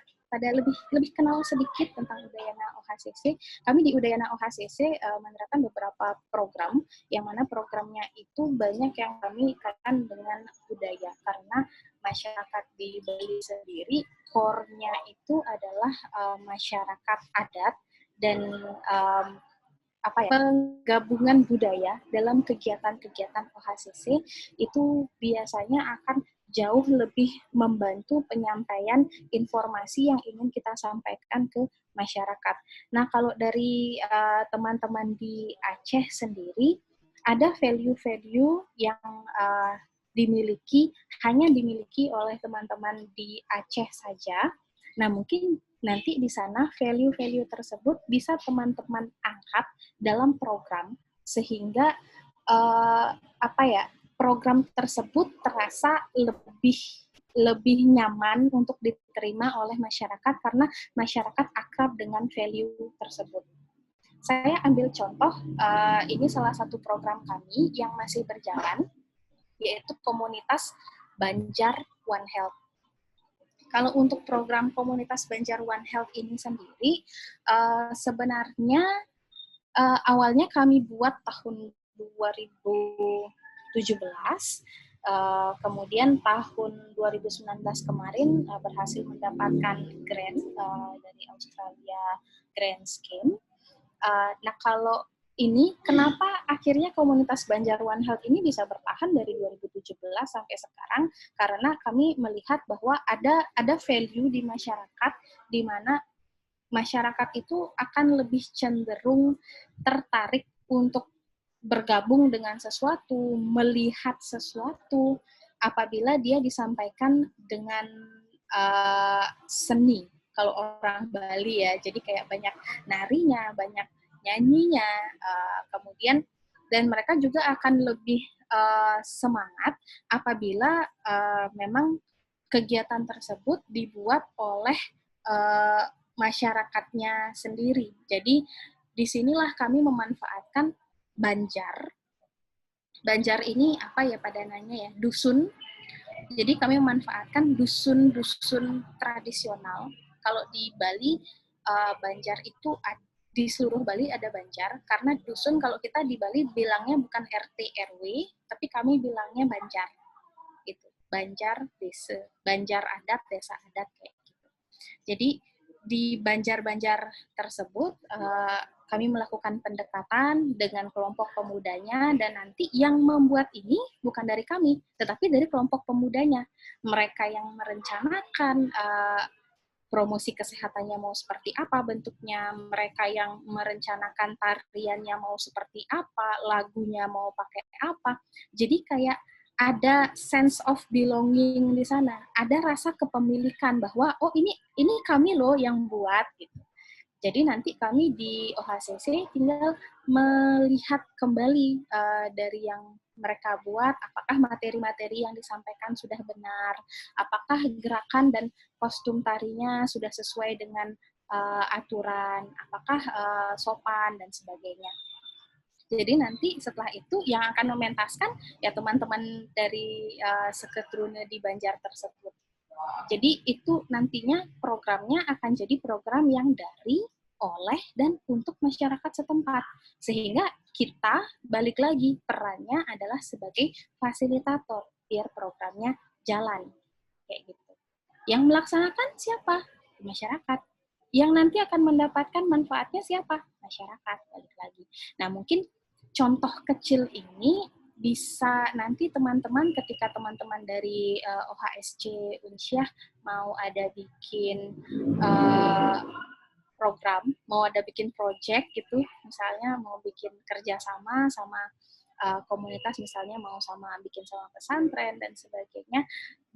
lebih kenal sedikit tentang Udayana OHCC. Kami di Udayana OHCC menerapkan beberapa program, yang mana programnya itu banyak yang kami kaitkan dengan budaya, karena masyarakat di Bali sendiri core-nya itu adalah masyarakat adat, dan penggabungan budaya dalam kegiatan-kegiatan OHCC itu biasanya akan jauh lebih membantu penyampaian informasi yang ingin kita sampaikan ke masyarakat. Nah, kalau dari teman-teman di Aceh sendiri, ada value-value yang hanya dimiliki oleh teman-teman di Aceh saja. Nah, mungkin nanti di sana value-value tersebut bisa teman-teman angkat dalam program, sehingga program tersebut terasa lebih nyaman untuk diterima oleh masyarakat, karena masyarakat akrab dengan value tersebut. Saya ambil contoh, ini salah satu program kami yang masih berjalan, yaitu komunitas Banjar One Health. Kalau untuk program komunitas Banjar One Health ini sendiri, sebenarnya awalnya kami buat tahun 2017, kemudian tahun 2019 kemarin berhasil mendapatkan grant dari Australia Grant Scheme. Nah, kalau ini kenapa akhirnya komunitas Banjar One Health ini bisa bertahan dari 2017 sampai sekarang? Karena kami melihat bahwa ada value di masyarakat di mana masyarakat itu akan lebih cenderung tertarik untuk bergabung dengan sesuatu, melihat sesuatu, apabila dia disampaikan dengan seni. Kalau orang Bali ya, jadi kayak banyak narinya, banyak nyanyinya, kemudian dan mereka juga akan lebih semangat apabila memang kegiatan tersebut dibuat oleh masyarakatnya sendiri. Jadi disinilah kami memanfaatkan Banjar. Banjar ini apa ya padanannya ya? Dusun. Jadi kami memanfaatkan dusun-dusun tradisional. Kalau di Bali, Banjar itu di seluruh Bali ada Banjar, karena dusun kalau kita di Bali bilangnya bukan RT RW, tapi kami bilangnya Banjar. Gitu. Banjar desa, Banjar adat, desa adat kayak gitu. Jadi di Banjar-Banjar tersebut kami melakukan pendekatan dengan kelompok pemudanya, dan nanti yang membuat ini bukan dari kami, tetapi dari kelompok pemudanya. Mereka yang merencanakan promosi kesehatannya mau seperti apa bentuknya, mereka yang merencanakan tariannya mau seperti apa, lagunya mau pakai apa. Jadi kayak ada sense of belonging di sana, ada rasa kepemilikan bahwa oh ini kami loh yang buat gitu. Jadi nanti kami di OHCC tinggal melihat kembali dari yang mereka buat, apakah materi-materi yang disampaikan sudah benar, apakah gerakan dan kostum tarinya sudah sesuai dengan aturan, apakah sopan dan sebagainya. Jadi nanti setelah itu yang akan mementaskan ya teman-teman dari Seketrune di Banjar tersebut. Jadi itu nantinya programnya akan jadi program yang dari, oleh, dan untuk masyarakat setempat. Sehingga kita balik lagi perannya adalah sebagai fasilitator biar programnya jalan. Kayak gitu. Yang melaksanakan siapa? Masyarakat. Yang nanti akan mendapatkan manfaatnya siapa? Masyarakat, balik lagi. Nah, mungkin contoh kecil ini bisa nanti teman-teman ketika teman-teman dari OHSC Unsyah mau ada bikin program, mau ada bikin project gitu, misalnya mau bikin kerjasama sama komunitas, misalnya mau bikin sama pesantren dan sebagainya,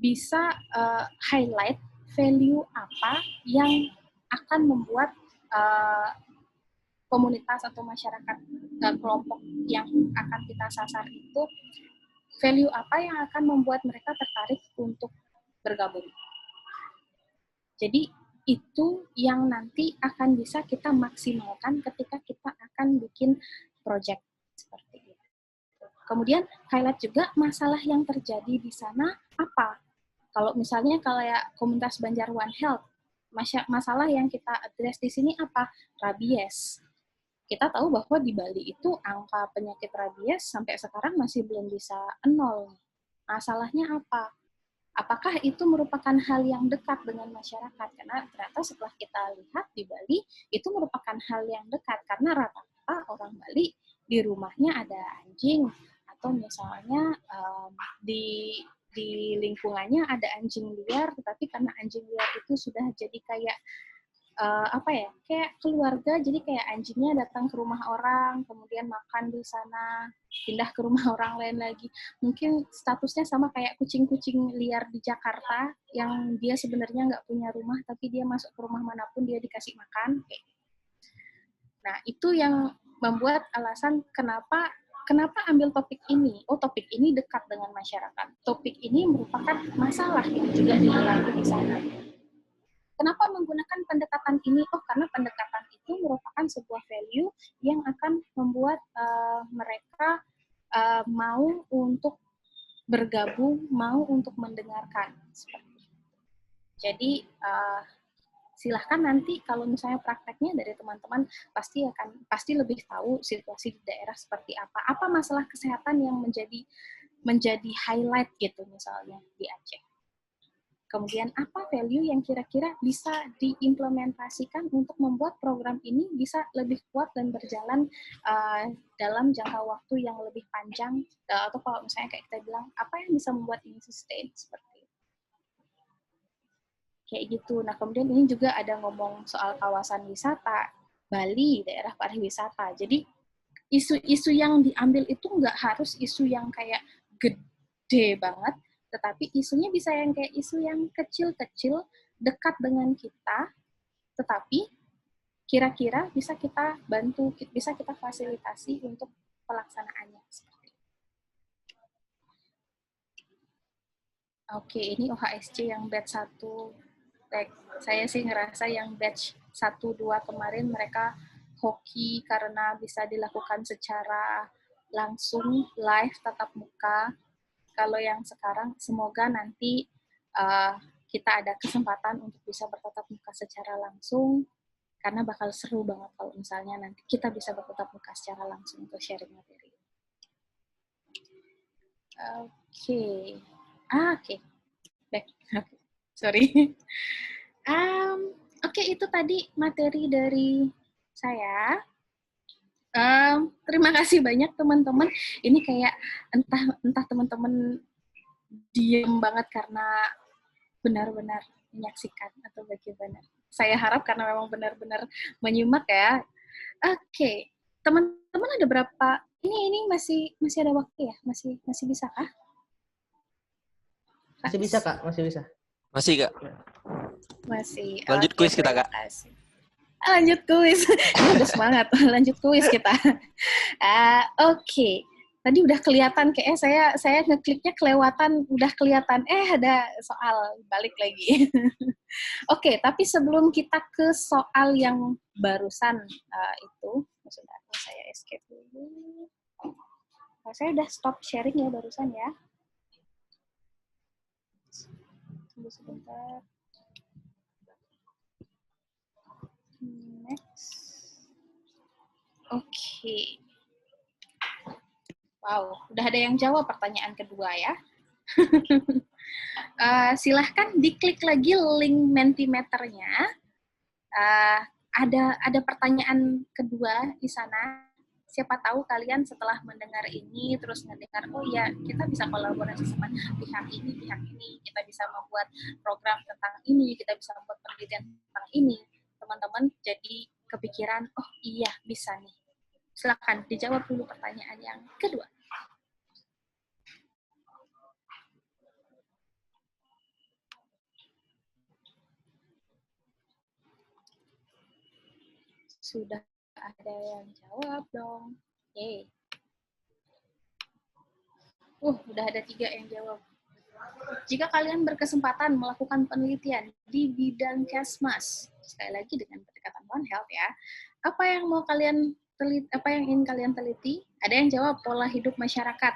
bisa highlight value apa yang akan membuat komunitas atau masyarakat kelompok yang akan kita sasar itu, value apa yang akan membuat mereka tertarik untuk bergabung. Jadi itu yang nanti akan bisa kita maksimalkan ketika kita akan bikin project seperti itu. Kemudian highlight juga masalah yang terjadi di sana apa. Kalau misalnya kayak komunitas Banjar One Health, masalah yang kita address di sini apa? Rabies. Kita tahu bahwa di Bali itu angka penyakit rabies sampai sekarang masih belum bisa 0. Masalahnya apa? Apakah itu merupakan hal yang dekat dengan masyarakat? Karena ternyata setelah kita lihat di Bali, itu merupakan hal yang dekat. Karena rata-rata orang Bali di rumahnya ada anjing, atau misalnya di lingkungannya ada anjing liar, tetapi karena anjing liar itu sudah jadi kayak kayak keluarga, jadi kayak anjingnya datang ke rumah orang, kemudian makan di sana, pindah ke rumah orang lain lagi. Mungkin statusnya sama kayak kucing-kucing liar di Jakarta, yang dia sebenarnya nggak punya rumah, tapi dia masuk ke rumah manapun dia dikasih makan. Nah, itu yang membuat alasan kenapa ambil topik ini. Oh, topik ini dekat dengan masyarakat. Topik ini merupakan masalah yang juga dialami di sana. Kenapa menggunakan pendekatan ini? Oh, karena pendekatan itu merupakan sebuah value yang akan membuat mereka mau untuk bergabung, mau untuk mendengarkan. Seperti itu. Jadi, silahkan nanti kalau misalnya prakteknya dari teman-teman pasti lebih tahu situasi di daerah seperti apa masalah kesehatan yang menjadi highlight gitu misalnya di Aceh. Kemudian apa value yang kira-kira bisa diimplementasikan untuk membuat program ini bisa lebih kuat dan berjalan dalam jangka waktu yang lebih panjang, atau kalau misalnya kayak kita bilang, apa yang bisa membuat ini sustain, seperti itu. kayak gitu. Nah, kemudian ini juga ada ngomong soal kawasan wisata, Bali, daerah pariwisata. Jadi, isu-isu yang diambil itu nggak harus isu yang kayak gede banget, tetapi isunya bisa yang kayak isu yang kecil-kecil, dekat dengan kita, tetapi kira-kira bisa kita bantu, bisa kita fasilitasi untuk pelaksanaannya. Oke, ini OHSC yang batch 1. Saya sih ngerasa yang batch 1-2 kemarin mereka hoki karena bisa dilakukan secara langsung, live, tatap muka. Kalau yang sekarang, semoga nanti kita ada kesempatan untuk bisa bertatap muka secara langsung, karena bakal seru banget kalau misalnya nanti kita bisa bertatap muka secara langsung untuk sharing materi. Oke. Oke. Back. Sorry. Oke, itu tadi materi dari saya. Terima kasih banyak teman-teman. Ini kayak entah teman-teman diem banget karena benar-benar menyaksikan atau bagaimana. Saya harap karena memang benar-benar menyimak ya. Oke, teman-teman ada berapa? Ini masih ada waktu ya? Masih bisa kah? Masih bisa, Kak, masih bisa. Masih, Kak. Masih. Lanjut kuis kita, Kak. Lanjut kuis. Udah semangat. Lanjut kuis kita. Oke. Tadi udah kelihatan kayaknya saya ngekliknya kelewatan, udah kelihatan. Ada soal, balik lagi. Oke, tapi sebelum kita ke soal yang barusan itu, sebentar, saya escape dulu. Saya udah stop sharing ya barusan ya. Tunggu sebentar. Next. Oke. Wow, udah ada yang jawab pertanyaan kedua ya. Silahkan diklik lagi link Mentimeternya. Ada pertanyaan kedua di sana. Siapa tahu kalian setelah mendengar ini terus mendengar, oh ya kita bisa kolaborasi sama pihak ini, kita bisa membuat program tentang ini, kita bisa membuat penelitian tentang ini. Teman-teman jadi kepikiran, oh iya bisa nih. Silakan dijawab dulu pertanyaan yang kedua. Sudah ada yang jawab dong. Yeay. Udah ada 3 yang jawab. Jika kalian berkesempatan melakukan penelitian di bidang Kesmas, sekali lagi dengan pendekatan One Health ya, apa yang ingin kalian teliti? Ada yang jawab pola hidup masyarakat.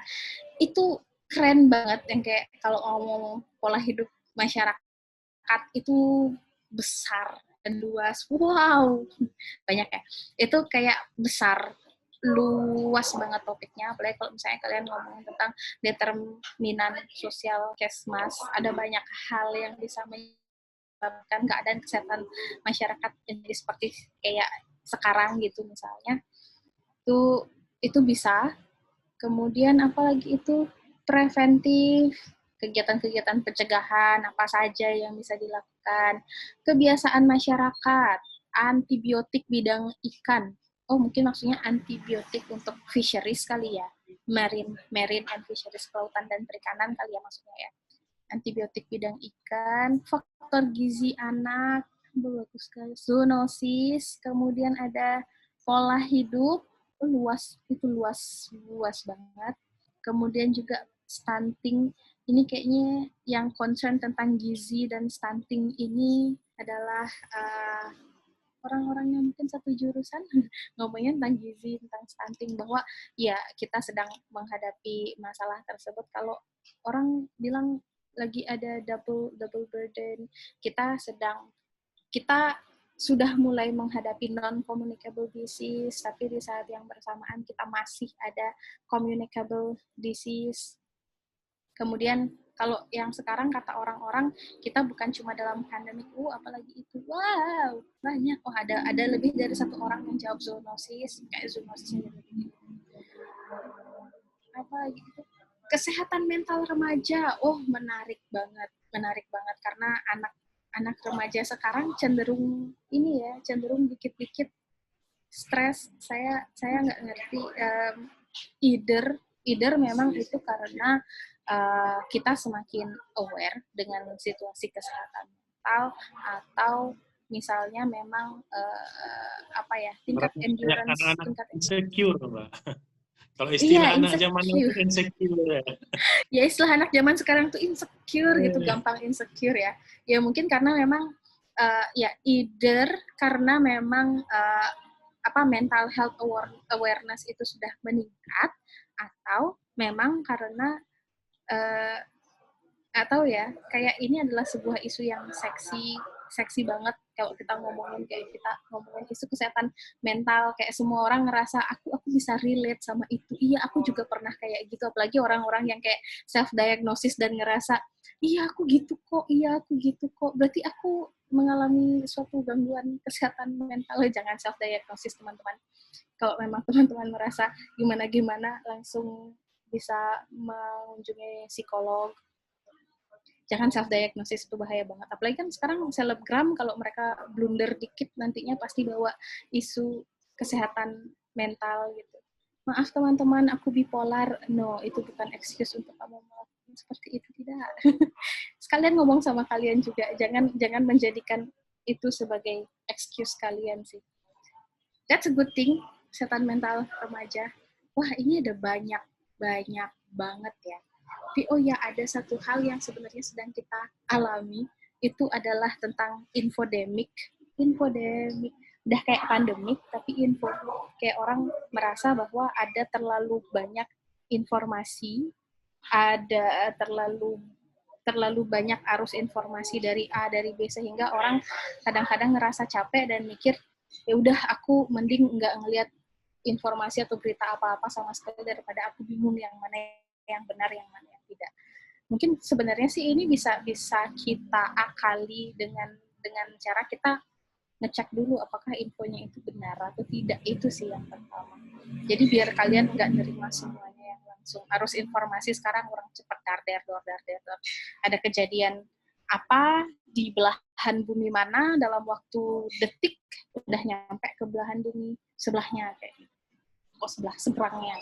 Itu keren banget, yang kayak kalau ngomong pola hidup masyarakat itu besar dan luas. Wow, banyak ya. Itu kayak besar, luas banget topiknya, apalagi kalau misalnya kalian ngomongin tentang determinan sosial Kesmas, ada banyak hal yang bisa menyebabkan keadaan kesehatan masyarakat menjadi seperti kayak sekarang gitu misalnya. Itu bisa. Kemudian apalagi itu preventif, kegiatan-kegiatan pencegahan apa saja yang bisa dilakukan, kebiasaan masyarakat, antibiotik bidang ikan. Oh, mungkin maksudnya antibiotik untuk fisheries kali ya. Marine and fisheries, kelautan dan perikanan kali ya maksudnya ya. Antibiotik bidang ikan, faktor gizi anak, bagus sekali. Zoonosis, kemudian ada pola hidup, luas banget. Kemudian juga stunting, ini kayaknya yang concern tentang gizi dan stunting ini adalah orang-orang yang mungkin satu jurusan ngomongnya tentang gizi, tentang stunting, bahwa ya kita sedang menghadapi masalah tersebut. Kalau orang bilang lagi ada double burden, kita sudah mulai menghadapi non-communicable disease, tapi di saat yang bersamaan kita masih ada communicable disease. Kemudian kalau yang sekarang kata orang-orang, kita bukan cuma dalam pandemik, apalagi itu, wow, banyak. Oh, ada lebih dari 1 orang yang jawab zoonosis, kayak zoonosis ini. Apalagi itu, kesehatan mental remaja, menarik banget karena anak remaja sekarang cenderung ini ya, cenderung dikit-dikit stres. Saya nggak ngerti. Either memang itu karena kita semakin aware dengan situasi kesehatan mental, atau misalnya memang apa ya, tingkat endurance, anak-anak tingkat insecure, Mbak. Kalau iya, istilah anak zaman itu insecure. insecure ya. Ya istilah anak zaman sekarang tuh insecure gitu, Iya. gampang insecure ya. Ya mungkin karena memang ya either karena memang apa mental health awareness itu sudah meningkat, atau memang karena atau ya kayak ini adalah sebuah isu yang seksi banget kalau kita ngomongin isu kesehatan mental, kayak semua orang ngerasa aku bisa relate sama itu. Iya, aku juga pernah kayak gitu, apalagi orang-orang yang kayak self diagnosis dan ngerasa iya aku gitu kok, berarti aku mengalami suatu gangguan kesehatan mental. Jangan self diagnosis teman-teman. Kalau memang teman-teman merasa gimana langsung bisa mengunjungi psikolog. Jangan self-diagnosis, itu bahaya banget. Apalagi kan sekarang selebgram, kalau mereka blunder dikit, nantinya pasti bawa isu kesehatan mental gitu. Maaf teman-teman, aku bipolar. No, itu bukan excuse untuk kamu melakukan seperti itu, tidak. Sekalian ngomong sama kalian juga, jangan menjadikan itu sebagai excuse kalian sih. That's a good thing, kesehatan mental remaja. Wah, ini ada banyak banget ya. Tapi oh ya, ada satu hal yang sebenarnya sedang kita alami, itu adalah tentang infodemic. Udah kayak pandemik, tapi info. Kayak orang merasa bahwa ada terlalu banyak informasi, ada terlalu banyak arus informasi dari A, dari B, sehingga orang kadang-kadang ngerasa capek dan mikir, ya udah aku mending nggak ngelihat informasi atau berita apa-apa sama sekali, daripada aku bingung yang mana yang benar, yang mana yang tidak. Mungkin sebenarnya sih ini bisa kita akali dengan cara kita ngecek dulu apakah infonya itu benar atau tidak. Itu sih yang pertama. Jadi biar kalian nggak nerima semuanya yang langsung. Arus informasi sekarang orang cepat dor. Ada kejadian apa di belahan bumi mana, dalam waktu detik udah nyampe ke belahan bumi sebelahnya, kayak gitu. Seberangnya.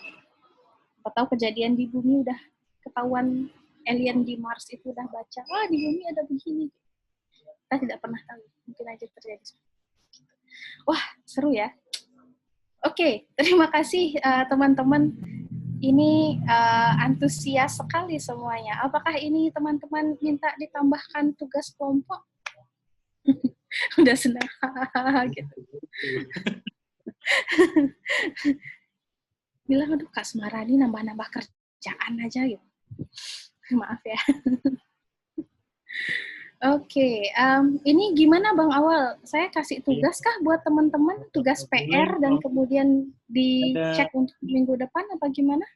Atau kejadian di bumi udah ketahuan, alien di Mars itu udah baca, wah di bumi ada begini. Kita tidak pernah tahu, mungkin aja terjadi. Wah, seru ya. Oke, terima kasih teman-teman. Ini antusias sekali semuanya. Apakah ini teman-teman minta ditambahkan tugas kelompok? Udah senang gitu. Bilang, aduh Kak Semarani nambah-nambah kerjaan aja gitu. Maaf ya. Oke, ini gimana Bang Awal? Saya kasih tugas kah buat teman-teman, tugas PR dan kemudian dicek untuk minggu depan apa gimana?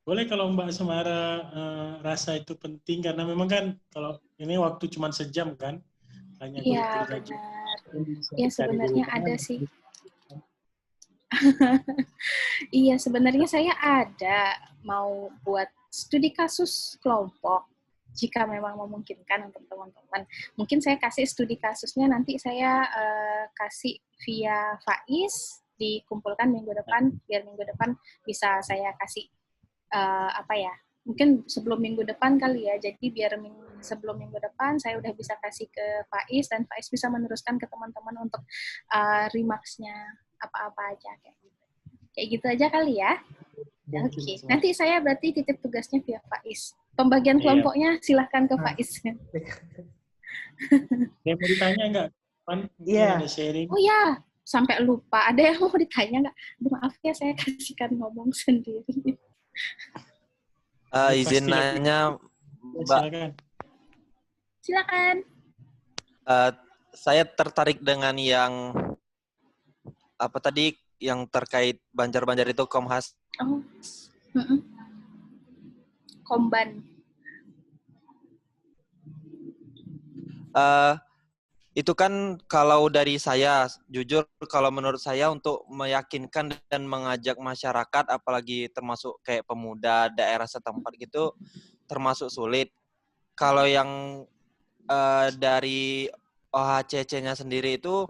Boleh kalau Mbak Semara rasa itu penting, karena memang kan kalau ini waktu cuma sejam kan. Iya benar. Iya sebenarnya ada sih. Iya, sebenarnya saya ada mau buat studi kasus kelompok, jika memang memungkinkan untuk teman-teman. Mungkin saya kasih studi kasusnya, nanti saya kasih via Faiz, dikumpulkan minggu depan, biar minggu depan bisa saya kasih apa ya, mungkin sebelum minggu depan kali ya, jadi biar sebelum minggu depan saya udah bisa kasih ke Faiz, dan Faiz bisa meneruskan ke teman-teman untuk remarks-nya apa-apa aja, kayak gitu. Kayak gitu aja kali ya. Oke. Nanti saya berarti titip tugasnya via Faiz. Pembagian kelompoknya silahkan ke Faiz. Yang mau ditanya nggak? Iya. Oh ya, sampai lupa. Ada yang mau ditanya nggak? Maaf ya, saya kasihkan ngomong sendiri. Izin nanya, Mbak. Silakan. Saya tertarik dengan yang apa tadi yang terkait Banjar-Banjar itu, Komhas. Oh. Komban. Itu kan kalau dari saya, jujur kalau menurut saya untuk meyakinkan dan mengajak masyarakat, apalagi termasuk kayak pemuda daerah setempat gitu, termasuk sulit. Kalau yang dari OHCC-nya sendiri itu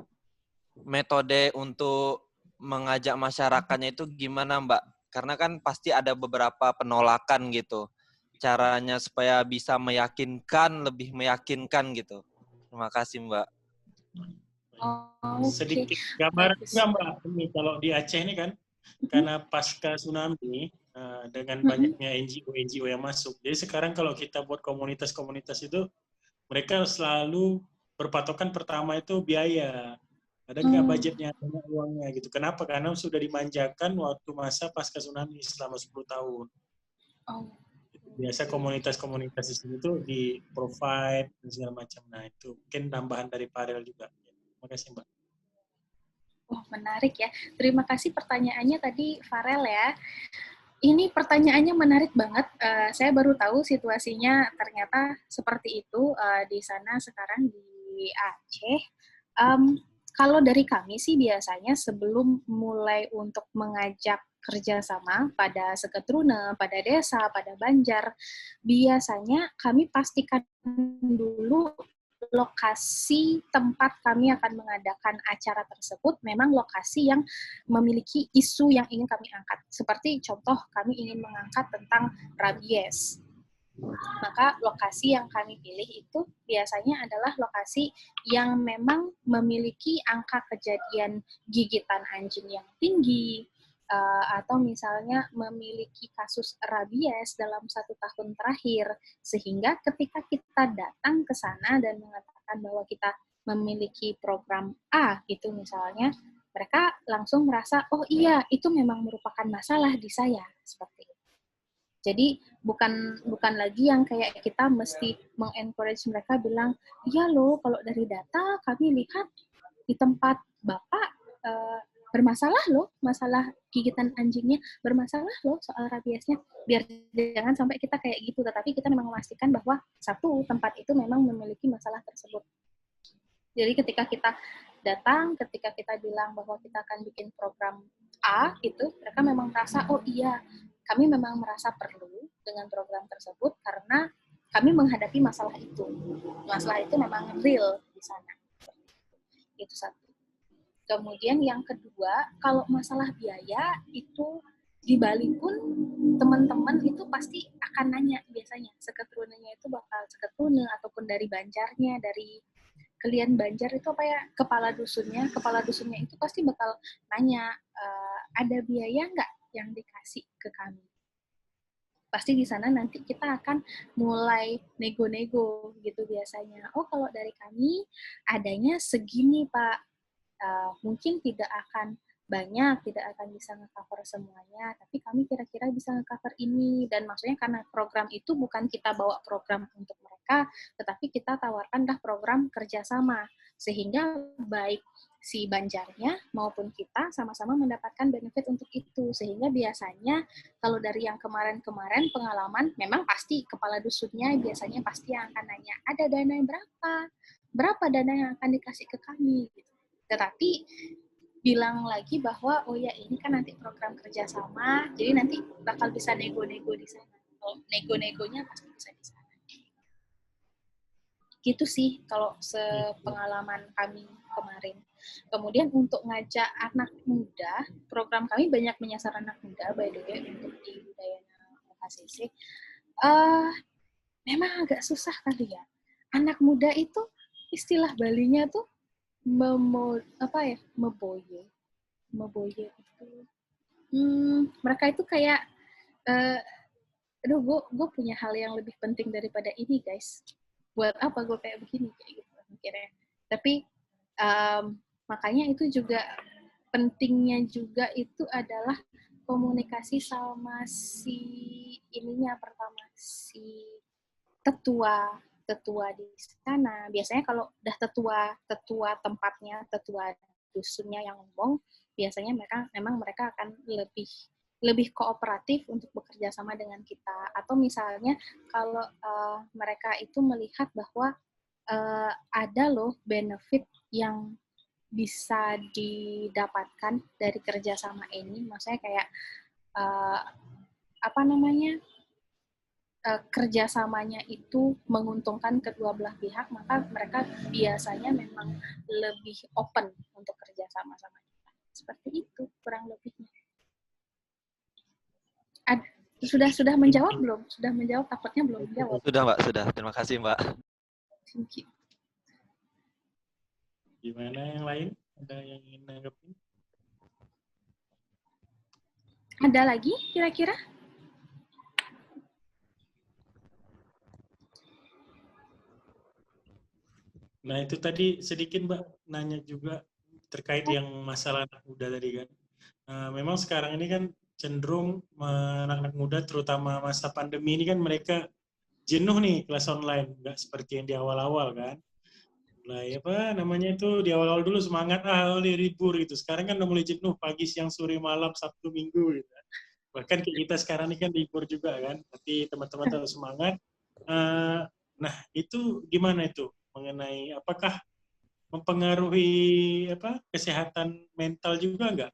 metode untuk mengajak masyarakatnya itu gimana, Mbak? Karena kan pasti ada beberapa penolakan gitu. Caranya supaya bisa meyakinkan, lebih meyakinkan gitu. Terima kasih, Mbak. Oke, Sedikit gambaran bagus. juga Mbak, ini kalau di Aceh ini kan, karena pasca tsunami, dengan banyaknya NGO yang masuk, jadi sekarang kalau kita buat komunitas-komunitas itu, mereka selalu berpatokan pertama itu biaya. Ada nggak budgetnya, ada nggak uangnya gitu. Kenapa? Karena sudah dimanjakan waktu masa pasca tsunami selama 10 tahun. Biasa komunitas-komunitas di sini tuh di provide dan segala macam. Nah itu mungkin tambahan dari Farel juga. Terima kasih Mbak. Wah, menarik ya. Terima kasih pertanyaannya tadi Farel ya. Ini pertanyaannya menarik banget. Saya baru tahu situasinya ternyata seperti itu di sana sekarang di Aceh. Kalau dari kami sih biasanya sebelum mulai untuk mengajak kerjasama pada Seketrune, pada desa, pada Banjar, biasanya kami pastikan dulu lokasi tempat kami akan mengadakan acara tersebut memang lokasi yang memiliki isu yang ingin kami angkat. Seperti contoh kami ingin mengangkat tentang rabies. Maka lokasi yang kami pilih itu biasanya adalah lokasi yang memang memiliki angka kejadian gigitan anjing yang tinggi, atau misalnya memiliki kasus rabies dalam 1 tahun terakhir, sehingga ketika kita datang ke sana dan mengatakan bahwa kita memiliki program A gitu misalnya, mereka langsung merasa, oh iya, itu memang merupakan masalah di saya, seperti itu. Jadi bukan lagi yang kayak kita mesti mengencourage mereka bilang, iya loh, kalau dari data kami lihat di tempat Bapak bermasalah loh, masalah gigitan anjingnya bermasalah loh soal rabiesnya. Biar jangan sampai kita kayak gitu, tetapi kita memang memastikan bahwa satu tempat itu memang memiliki masalah tersebut. Jadi ketika kita datang, ketika kita bilang bahwa kita akan bikin program A, itu mereka memang merasa, oh iya, kami memang merasa perlu dengan program tersebut karena kami menghadapi masalah itu. Masalah itu memang real di sana. Itu satu. Kemudian yang kedua, kalau masalah biaya itu di Bali pun teman-teman itu pasti akan nanya biasanya. Seketrunenya itu bakal seketrune ataupun dari Banjarnya, dari kalian Banjar itu apa ya, kepala dusunnya itu pasti bakal nanya, ada biaya nggak yang dikasih ke kami? Pasti di sana nanti kita akan mulai nego-nego gitu biasanya. Oh kalau dari kami adanya segini Pak, mungkin tidak akan banyak, tidak akan bisa nge-cover semuanya, tapi kami kira-kira bisa nge-cover ini. Dan maksudnya karena program itu bukan kita bawa program untuk mereka, tetapi kita tawarkanlah program kerjasama. Sehingga baik si Banjarnya maupun kita sama-sama mendapatkan benefit untuk itu. Sehingga biasanya kalau dari yang kemarin-kemarin pengalaman, memang pasti kepala dusunnya biasanya pasti yang akan nanya, ada dana yang berapa? Berapa dana yang akan dikasih ke kami? Tetapi bilang lagi bahwa oh ya ini kan nanti program kerjasama, jadi nanti bakal bisa nego-nego di sana. Kalau nego-negonya pasti bisa di sana. Gitu sih kalau sepengalaman kami kemarin. Kemudian untuk ngajak anak muda, program kami banyak menyasar anak muda, by the way, untuk di Udayana OHCC. Memang agak susah kali ya. Anak muda itu istilah Balinya tuh meboye itu. Mereka itu kayak aduh gue punya hal yang lebih penting daripada ini guys, buat apa gue kayak begini kayak gitu mikirnya. Tapi makanya itu juga pentingnya juga itu adalah komunikasi sama si ininya, pertama si tetua di sana. Biasanya kalau udah tetua tempatnya, tetua dusunnya yang ngomong, biasanya mereka akan lebih kooperatif untuk bekerja sama dengan kita. Atau misalnya kalau mereka itu melihat bahwa ada loh benefit yang bisa didapatkan dari kerjasama ini, maksudnya kayak kerjasamanya itu menguntungkan kedua belah pihak, maka mereka biasanya memang lebih open untuk kerjasama sama kita. Seperti itu kurang lebihnya. Sudah menjawab belum? Sudah menjawab? Takutnya belum menjawab. Sudah Mbak, sudah. Terima kasih Mbak. Thank you. Gimana yang lain? Ada yang ingin nanggepin? Ada lagi kira-kira? Nah itu tadi sedikit Mbak nanya juga terkait yang masalah anak muda tadi kan. Memang sekarang ini kan cenderung anak-anak muda terutama masa pandemi ini kan mereka jenuh nih kelas online, nggak seperti yang di awal-awal kan. Mulai apa namanya itu di awal-awal dulu semangat libur gitu. Sekarang kan udah mulai jenuh pagi, siang, sore, malam, Sabtu, Minggu gitu. Bahkan kayak kita sekarang ini kan libur juga kan. Tapi teman-teman tetap semangat. Nah itu gimana itu mengenai apakah mempengaruhi kesehatan mental juga nggak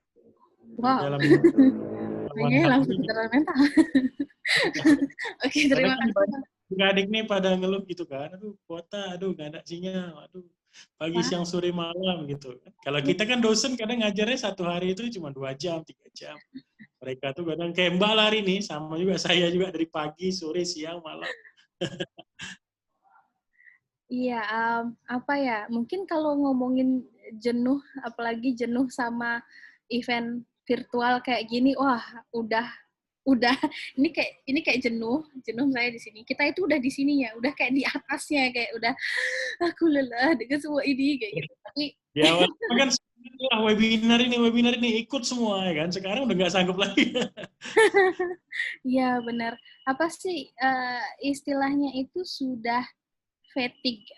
Wow. dalam Kayaknya langsung kesehatan mental. Oke, terima kasih. Adik nih pada ngeluh gitu kan, aduh kuota, aduh nggak ada sinyal, aduh pagi, siang, sore, malam gitu. Kalau kita kan dosen kadang ngajarnya satu hari itu cuma 2 jam, 3 jam. Mereka tuh kadang kayak Mbak lari nih, sama juga saya juga dari pagi, sore, siang, malam. Iya, apa ya? Mungkin kalau ngomongin jenuh, apalagi jenuh sama event virtual kayak gini, wah, udah ini kayak jenuh saya di sini. Kita itu udah di sini ya, udah kayak di atasnya, kayak udah aku lelah dengan semua ini kayak gitu. Tapi di awal kan webinar ini ikut semua ya kan. Sekarang udah nggak sanggup lagi. Iya benar. Apa sih istilahnya itu sudah fatigue,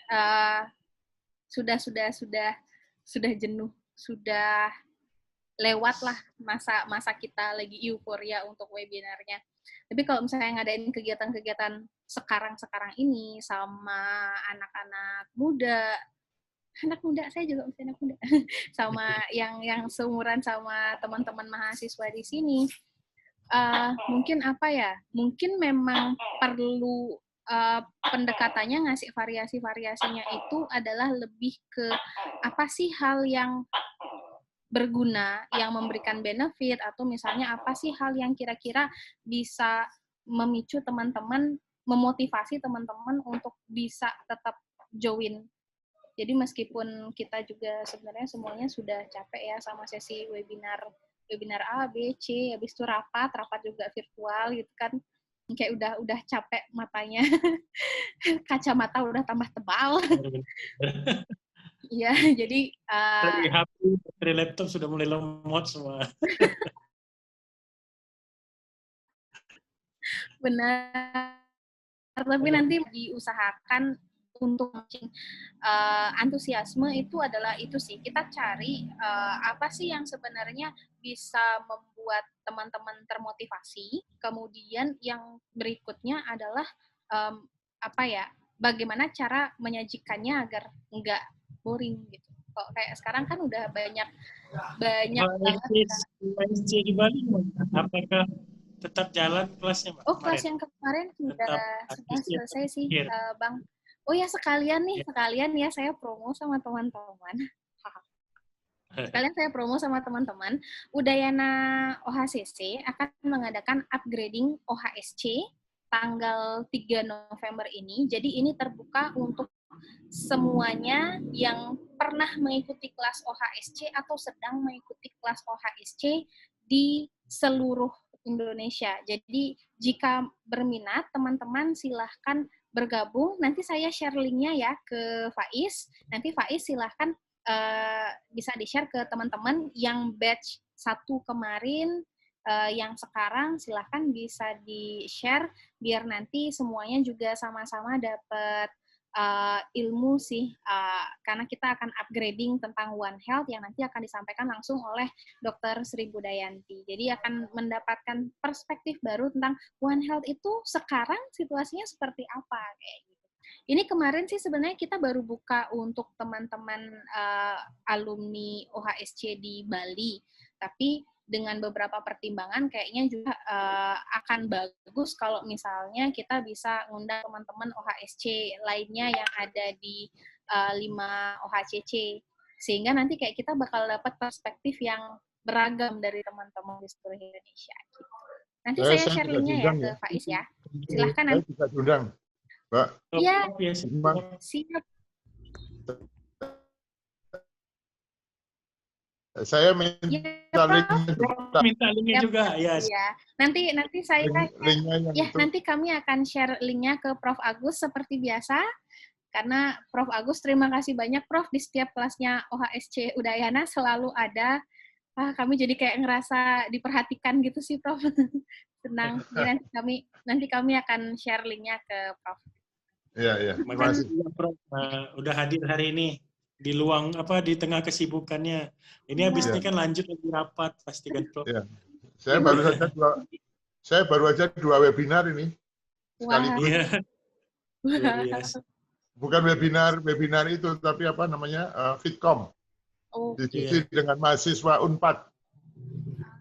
sudah jenuh, sudah lewat lah masa kita lagi euforia untuk webinarnya. Tapi kalau misalnya ngadain kegiatan-kegiatan sekarang ini sama anak-anak muda, saya juga masih anak muda, sama yang seumuran sama teman-teman mahasiswa di sini, mungkin apa ya? Mungkin memang perlu pendekatannya ngasih variasinya itu adalah lebih ke apa sih hal yang berguna, yang memberikan benefit, atau misalnya apa sih hal yang kira-kira bisa memicu teman-teman, memotivasi teman-teman untuk bisa tetap join. Jadi meskipun kita juga sebenarnya semuanya sudah capek ya sama sesi webinar A, B, C, habis itu rapat juga virtual gitu kan, kayak udah capek matanya, kacamata udah tambah tebal. Iya, jadi dari HP, dari laptop sudah mulai lemot semua. Benar. Tapi nanti diusahakan untuk antusiasme itu adalah itu sih, kita cari apa sih yang sebenarnya bisa membuat teman-teman termotivasi. Kemudian yang berikutnya adalah apa ya, bagaimana cara menyajikannya agar nggak boring gitu. Kok kayak sekarang kan udah banyak banget. USC di Bali, apakah tetap jalan kelasnya, Mbak? Oh, kelas yang kemarin sudah selesai sih, Bang. Oh ya, sekalian ya saya promo sama teman-teman. Sekalian saya promo sama teman-teman. Udayana OHCC akan mengadakan upgrading OHSC tanggal 3 November ini. Jadi ini terbuka untuk semuanya yang pernah mengikuti kelas OHSC atau sedang mengikuti kelas OHSC di seluruh Indonesia. Jadi jika berminat, teman-teman silahkan bergabung. Nanti saya share linknya ya ke Faiz. Nanti Faiz silahkan bisa di-share ke teman-teman yang batch 1 kemarin, yang sekarang silahkan bisa di-share biar nanti semuanya juga sama-sama dapat ilmu sih, karena kita akan upgrading tentang One Health yang nanti akan disampaikan langsung oleh Dr. Sri Budayanti. Jadi akan mendapatkan perspektif baru tentang One Health itu sekarang situasinya seperti apa kayak gitu. Ini kemarin sih sebenarnya kita baru buka untuk teman-teman alumni OHSC di Bali, tapi dengan beberapa pertimbangan kayaknya juga akan bagus kalau misalnya kita bisa ngundang teman-teman OHSC lainnya yang ada di 5 OHCC, sehingga nanti kayak kita bakal dapat perspektif yang beragam dari teman-teman di seluruh Indonesia. Gitu. Nanti saya share linknya ya ke Faiz ya. Silahkan nanti. Saya juga diundang, Mbak. Iya, Memang siap. saya minta linknya juga, ya. Nanti saya nanti kami akan share linknya ke Prof. Agus seperti biasa. Karena Prof. Agus, terima kasih banyak Prof. Di setiap kelasnya OHSC Udayana selalu ada. Kami jadi kayak ngerasa diperhatikan gitu sih Prof. Senang. Jadi nanti kami akan share linknya ke Prof. Iya. Terima kasih Prof. Udah hadir hari ini di tengah kesibukannya. Ini habis ini kan lanjut lagi rapat pasti kan Prof. Ya. Saya baru aja dua webinar ini. Sekaligus. Iya. Bukan webinar itu, tapi apa namanya, Fitcom. Diskusi dengan mahasiswa UNPAD.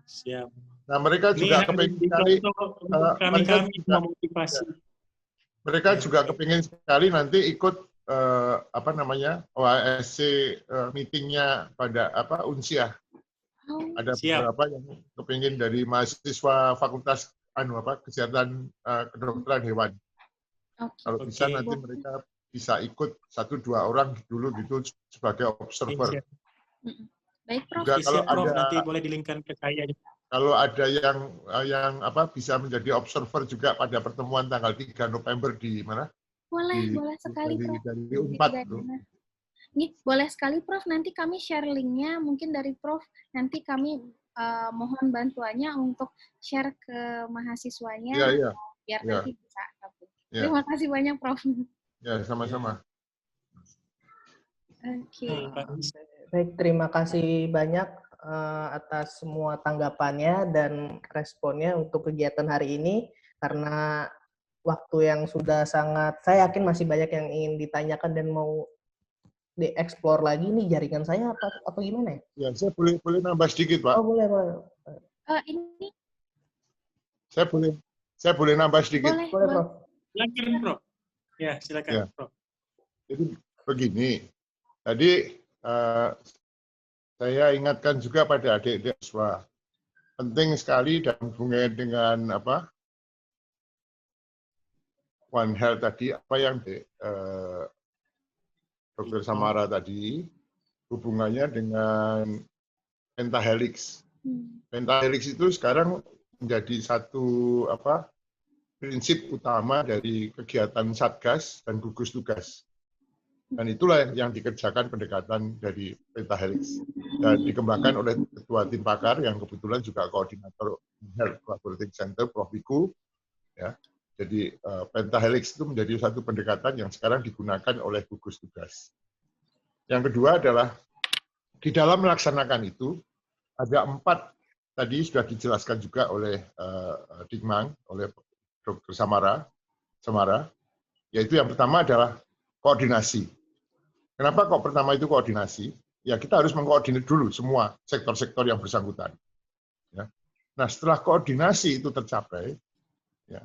Siap. Nah, mereka juga kepingin sekali, mereka juga kepingin sekali nanti ikut OHSC meetingnya pada Unsiah. Ada beberapa yang kepingin dari mahasiswa Fakultas Kesehatan Kedokteran Hewan. Kalau bisa nanti mereka bisa ikut 1-2 orang dulu gitu sebagai observer. Baik, Prof. Juga kalau ada nanti boleh dilingkan ke saya. Kalau ada yang bisa menjadi observer juga pada pertemuan tanggal 3 November di mana? Boleh sekali, Prof. Dari UNPAD. Boleh sekali, Prof. Nanti kami share linknya, mungkin dari Prof. Nanti kami mohon bantuannya untuk share ke mahasiswanya, biar nanti bisa. Terima kasih banyak, Prof. Ya, sama-sama. Oke. Baik, terima kasih banyak atas semua tanggapannya dan responnya untuk kegiatan hari ini. Karena waktu yang sudah sangat, saya yakin masih banyak yang ingin ditanyakan dan mau dieksplor lagi nih jaringan saya apa gimana ya? Ya, saya boleh nambah sedikit, Pak. Oh, boleh. Ini saya boleh nambah sedikit. Boleh, Prof. Silakan, Prof. Ya, silakan, Prof. Jadi begini, tadi saya ingatkan juga pada adik-adik siswa, penting sekali dan hubungannya dengan One Health tadi, apa yang Dr. Samara tadi, hubungannya dengan pentahelix. Pentahelix itu sekarang menjadi satu prinsip utama dari kegiatan Satgas dan gugus tugas. Dan itulah yang dikerjakan pendekatan dari pentahelix. Dan dikembangkan oleh Ketua Tim Pakar yang kebetulan juga Koordinator Health Collaborating Center, Prof. Wiku. Ya. Jadi pentahelix itu menjadi satu pendekatan yang sekarang digunakan oleh gugus tugas. Yang kedua adalah di dalam melaksanakan itu ada 4, tadi sudah dijelaskan juga oleh Dikmang, oleh Dr. Samara, yaitu yang pertama adalah koordinasi. Kenapa kok pertama itu koordinasi? Ya kita harus mengkoordinir dulu semua sektor-sektor yang bersangkutan. Ya. Nah setelah koordinasi itu tercapai, ya,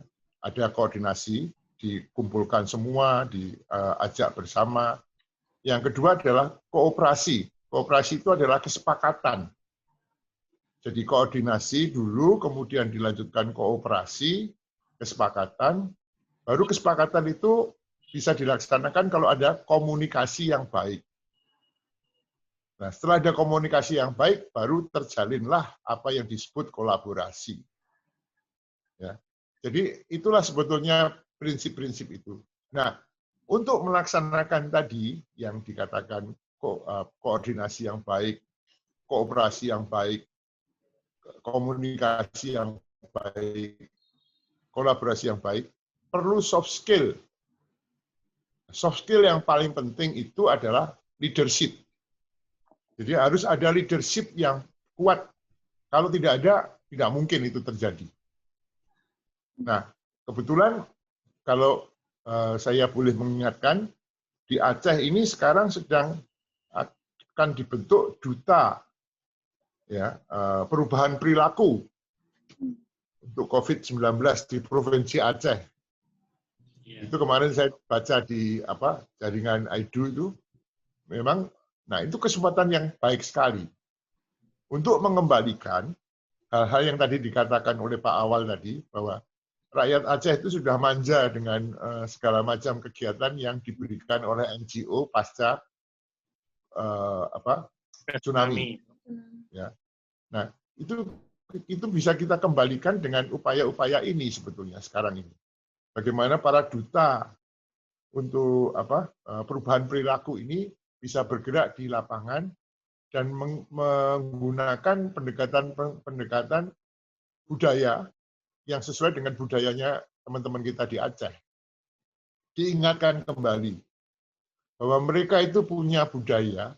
ada koordinasi, dikumpulkan semua, diajak bersama. Yang kedua adalah kooperasi. Kooperasi itu adalah kesepakatan. Jadi koordinasi dulu, kemudian dilanjutkan kooperasi, kesepakatan, baru kesepakatan itu bisa dilaksanakan kalau ada komunikasi yang baik. Nah, setelah ada komunikasi yang baik, baru terjalinlah apa yang disebut kolaborasi. Ya. Jadi itulah sebetulnya prinsip-prinsip itu. Nah, untuk melaksanakan tadi yang dikatakan koordinasi yang baik, kooperasi yang baik, komunikasi yang baik, kolaborasi yang baik, perlu soft skill. Soft skill yang paling penting itu adalah leadership. Jadi harus ada leadership yang kuat. Kalau tidak ada, tidak mungkin itu terjadi. Nah, kebetulan kalau saya boleh mengingatkan, di Aceh ini sekarang sedang akan dibentuk duta ya perubahan perilaku untuk COVID-19 di Provinsi Aceh. Itu kemarin saya baca di jaringan AIDU itu, memang, nah itu kesempatan yang baik sekali untuk mengembalikan hal-hal yang tadi dikatakan oleh Pak Awal tadi, bahwa rakyat Aceh itu sudah manja dengan segala macam kegiatan yang diberikan oleh NGO pasca tsunami. Ya. Nah, itu bisa kita kembalikan dengan upaya-upaya ini sebetulnya sekarang ini. Bagaimana para duta untuk perubahan perilaku ini bisa bergerak di lapangan dan menggunakan pendekatan budaya yang sesuai dengan budayanya teman-teman kita di Aceh. Diingatkan kembali bahwa mereka itu punya budaya,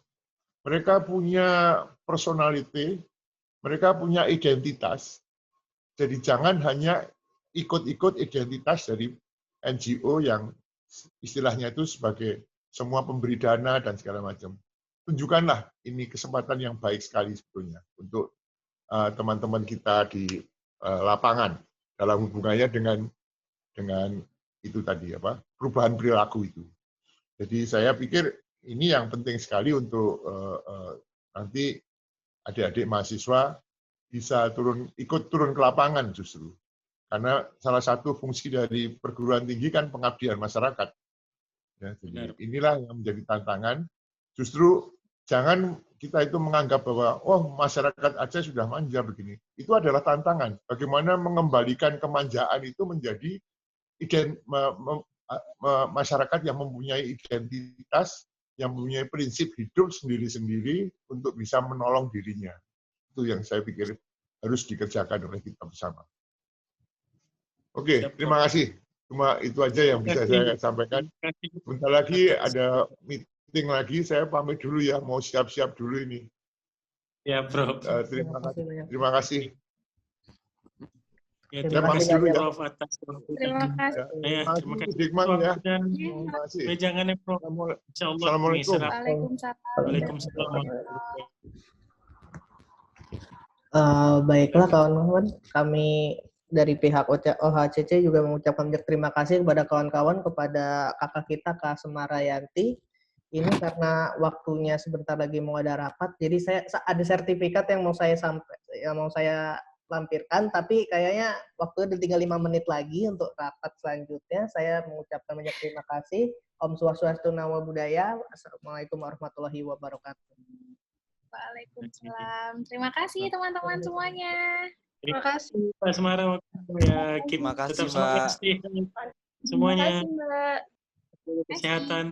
mereka punya personality, mereka punya identitas. Jadi jangan hanya ikut-ikut identitas dari NGO yang istilahnya itu sebagai semua pemberi dana dan segala macam. Tunjukkanlah ini kesempatan yang baik sekali sebetulnya untuk teman-teman kita di lapangan dalam hubungannya dengan itu tadi perubahan perilaku itu. Jadi saya pikir ini yang penting sekali untuk nanti adik-adik mahasiswa bisa ikut turun ke lapangan justru. Karena salah satu fungsi dari perguruan tinggi kan pengabdian masyarakat. Ya, jadi inilah yang menjadi tantangan. Justru jangan kita itu menganggap bahwa masyarakat Aceh sudah manja begini. Itu adalah tantangan. Bagaimana mengembalikan kemanjaan itu menjadi masyarakat yang mempunyai identitas, yang mempunyai prinsip hidup sendiri-sendiri untuk bisa menolong dirinya. Itu yang saya pikir harus dikerjakan oleh kita bersama. Oke, terima kasih. Cuma itu aja yang bisa saya sampaikan. Bentar lagi ada meeting lagi, saya pamit dulu ya, mau siap-siap dulu ini. Ya, Bro. Terima kasih. Terima kasih. Ya, terima kasih dulu ya. Prof atas Terima kasih. Terima kasih Dikman ya. Terima kasih. Wejangannya Prof. Insyaallah. Assalamualaikum. Waalaikumsalam. Baiklah kawan-kawan, kami dari pihak OHCC juga mengucapkan terima kasih kepada kawan-kawan, kepada kakak kita Kak Semarayanti. Ini karena waktunya sebentar lagi mau ada rapat, jadi saya ada sertifikat yang mau saya lampirkan, tapi kayaknya waktunya tinggal 5 menit lagi untuk rapat selanjutnya. Saya mengucapkan banyak terima kasih. Om Swastiastu, Namo Buddhaya. Assalamualaikum warahmatullahi wabarakatuh. Waalaikumsalam. Terima kasih teman-teman semuanya. Terima kasih. Pak Semara, ya, Terima kasih, tetap semangat Mbak. semuanya. Terima kasih, Mbak. Kesehatan.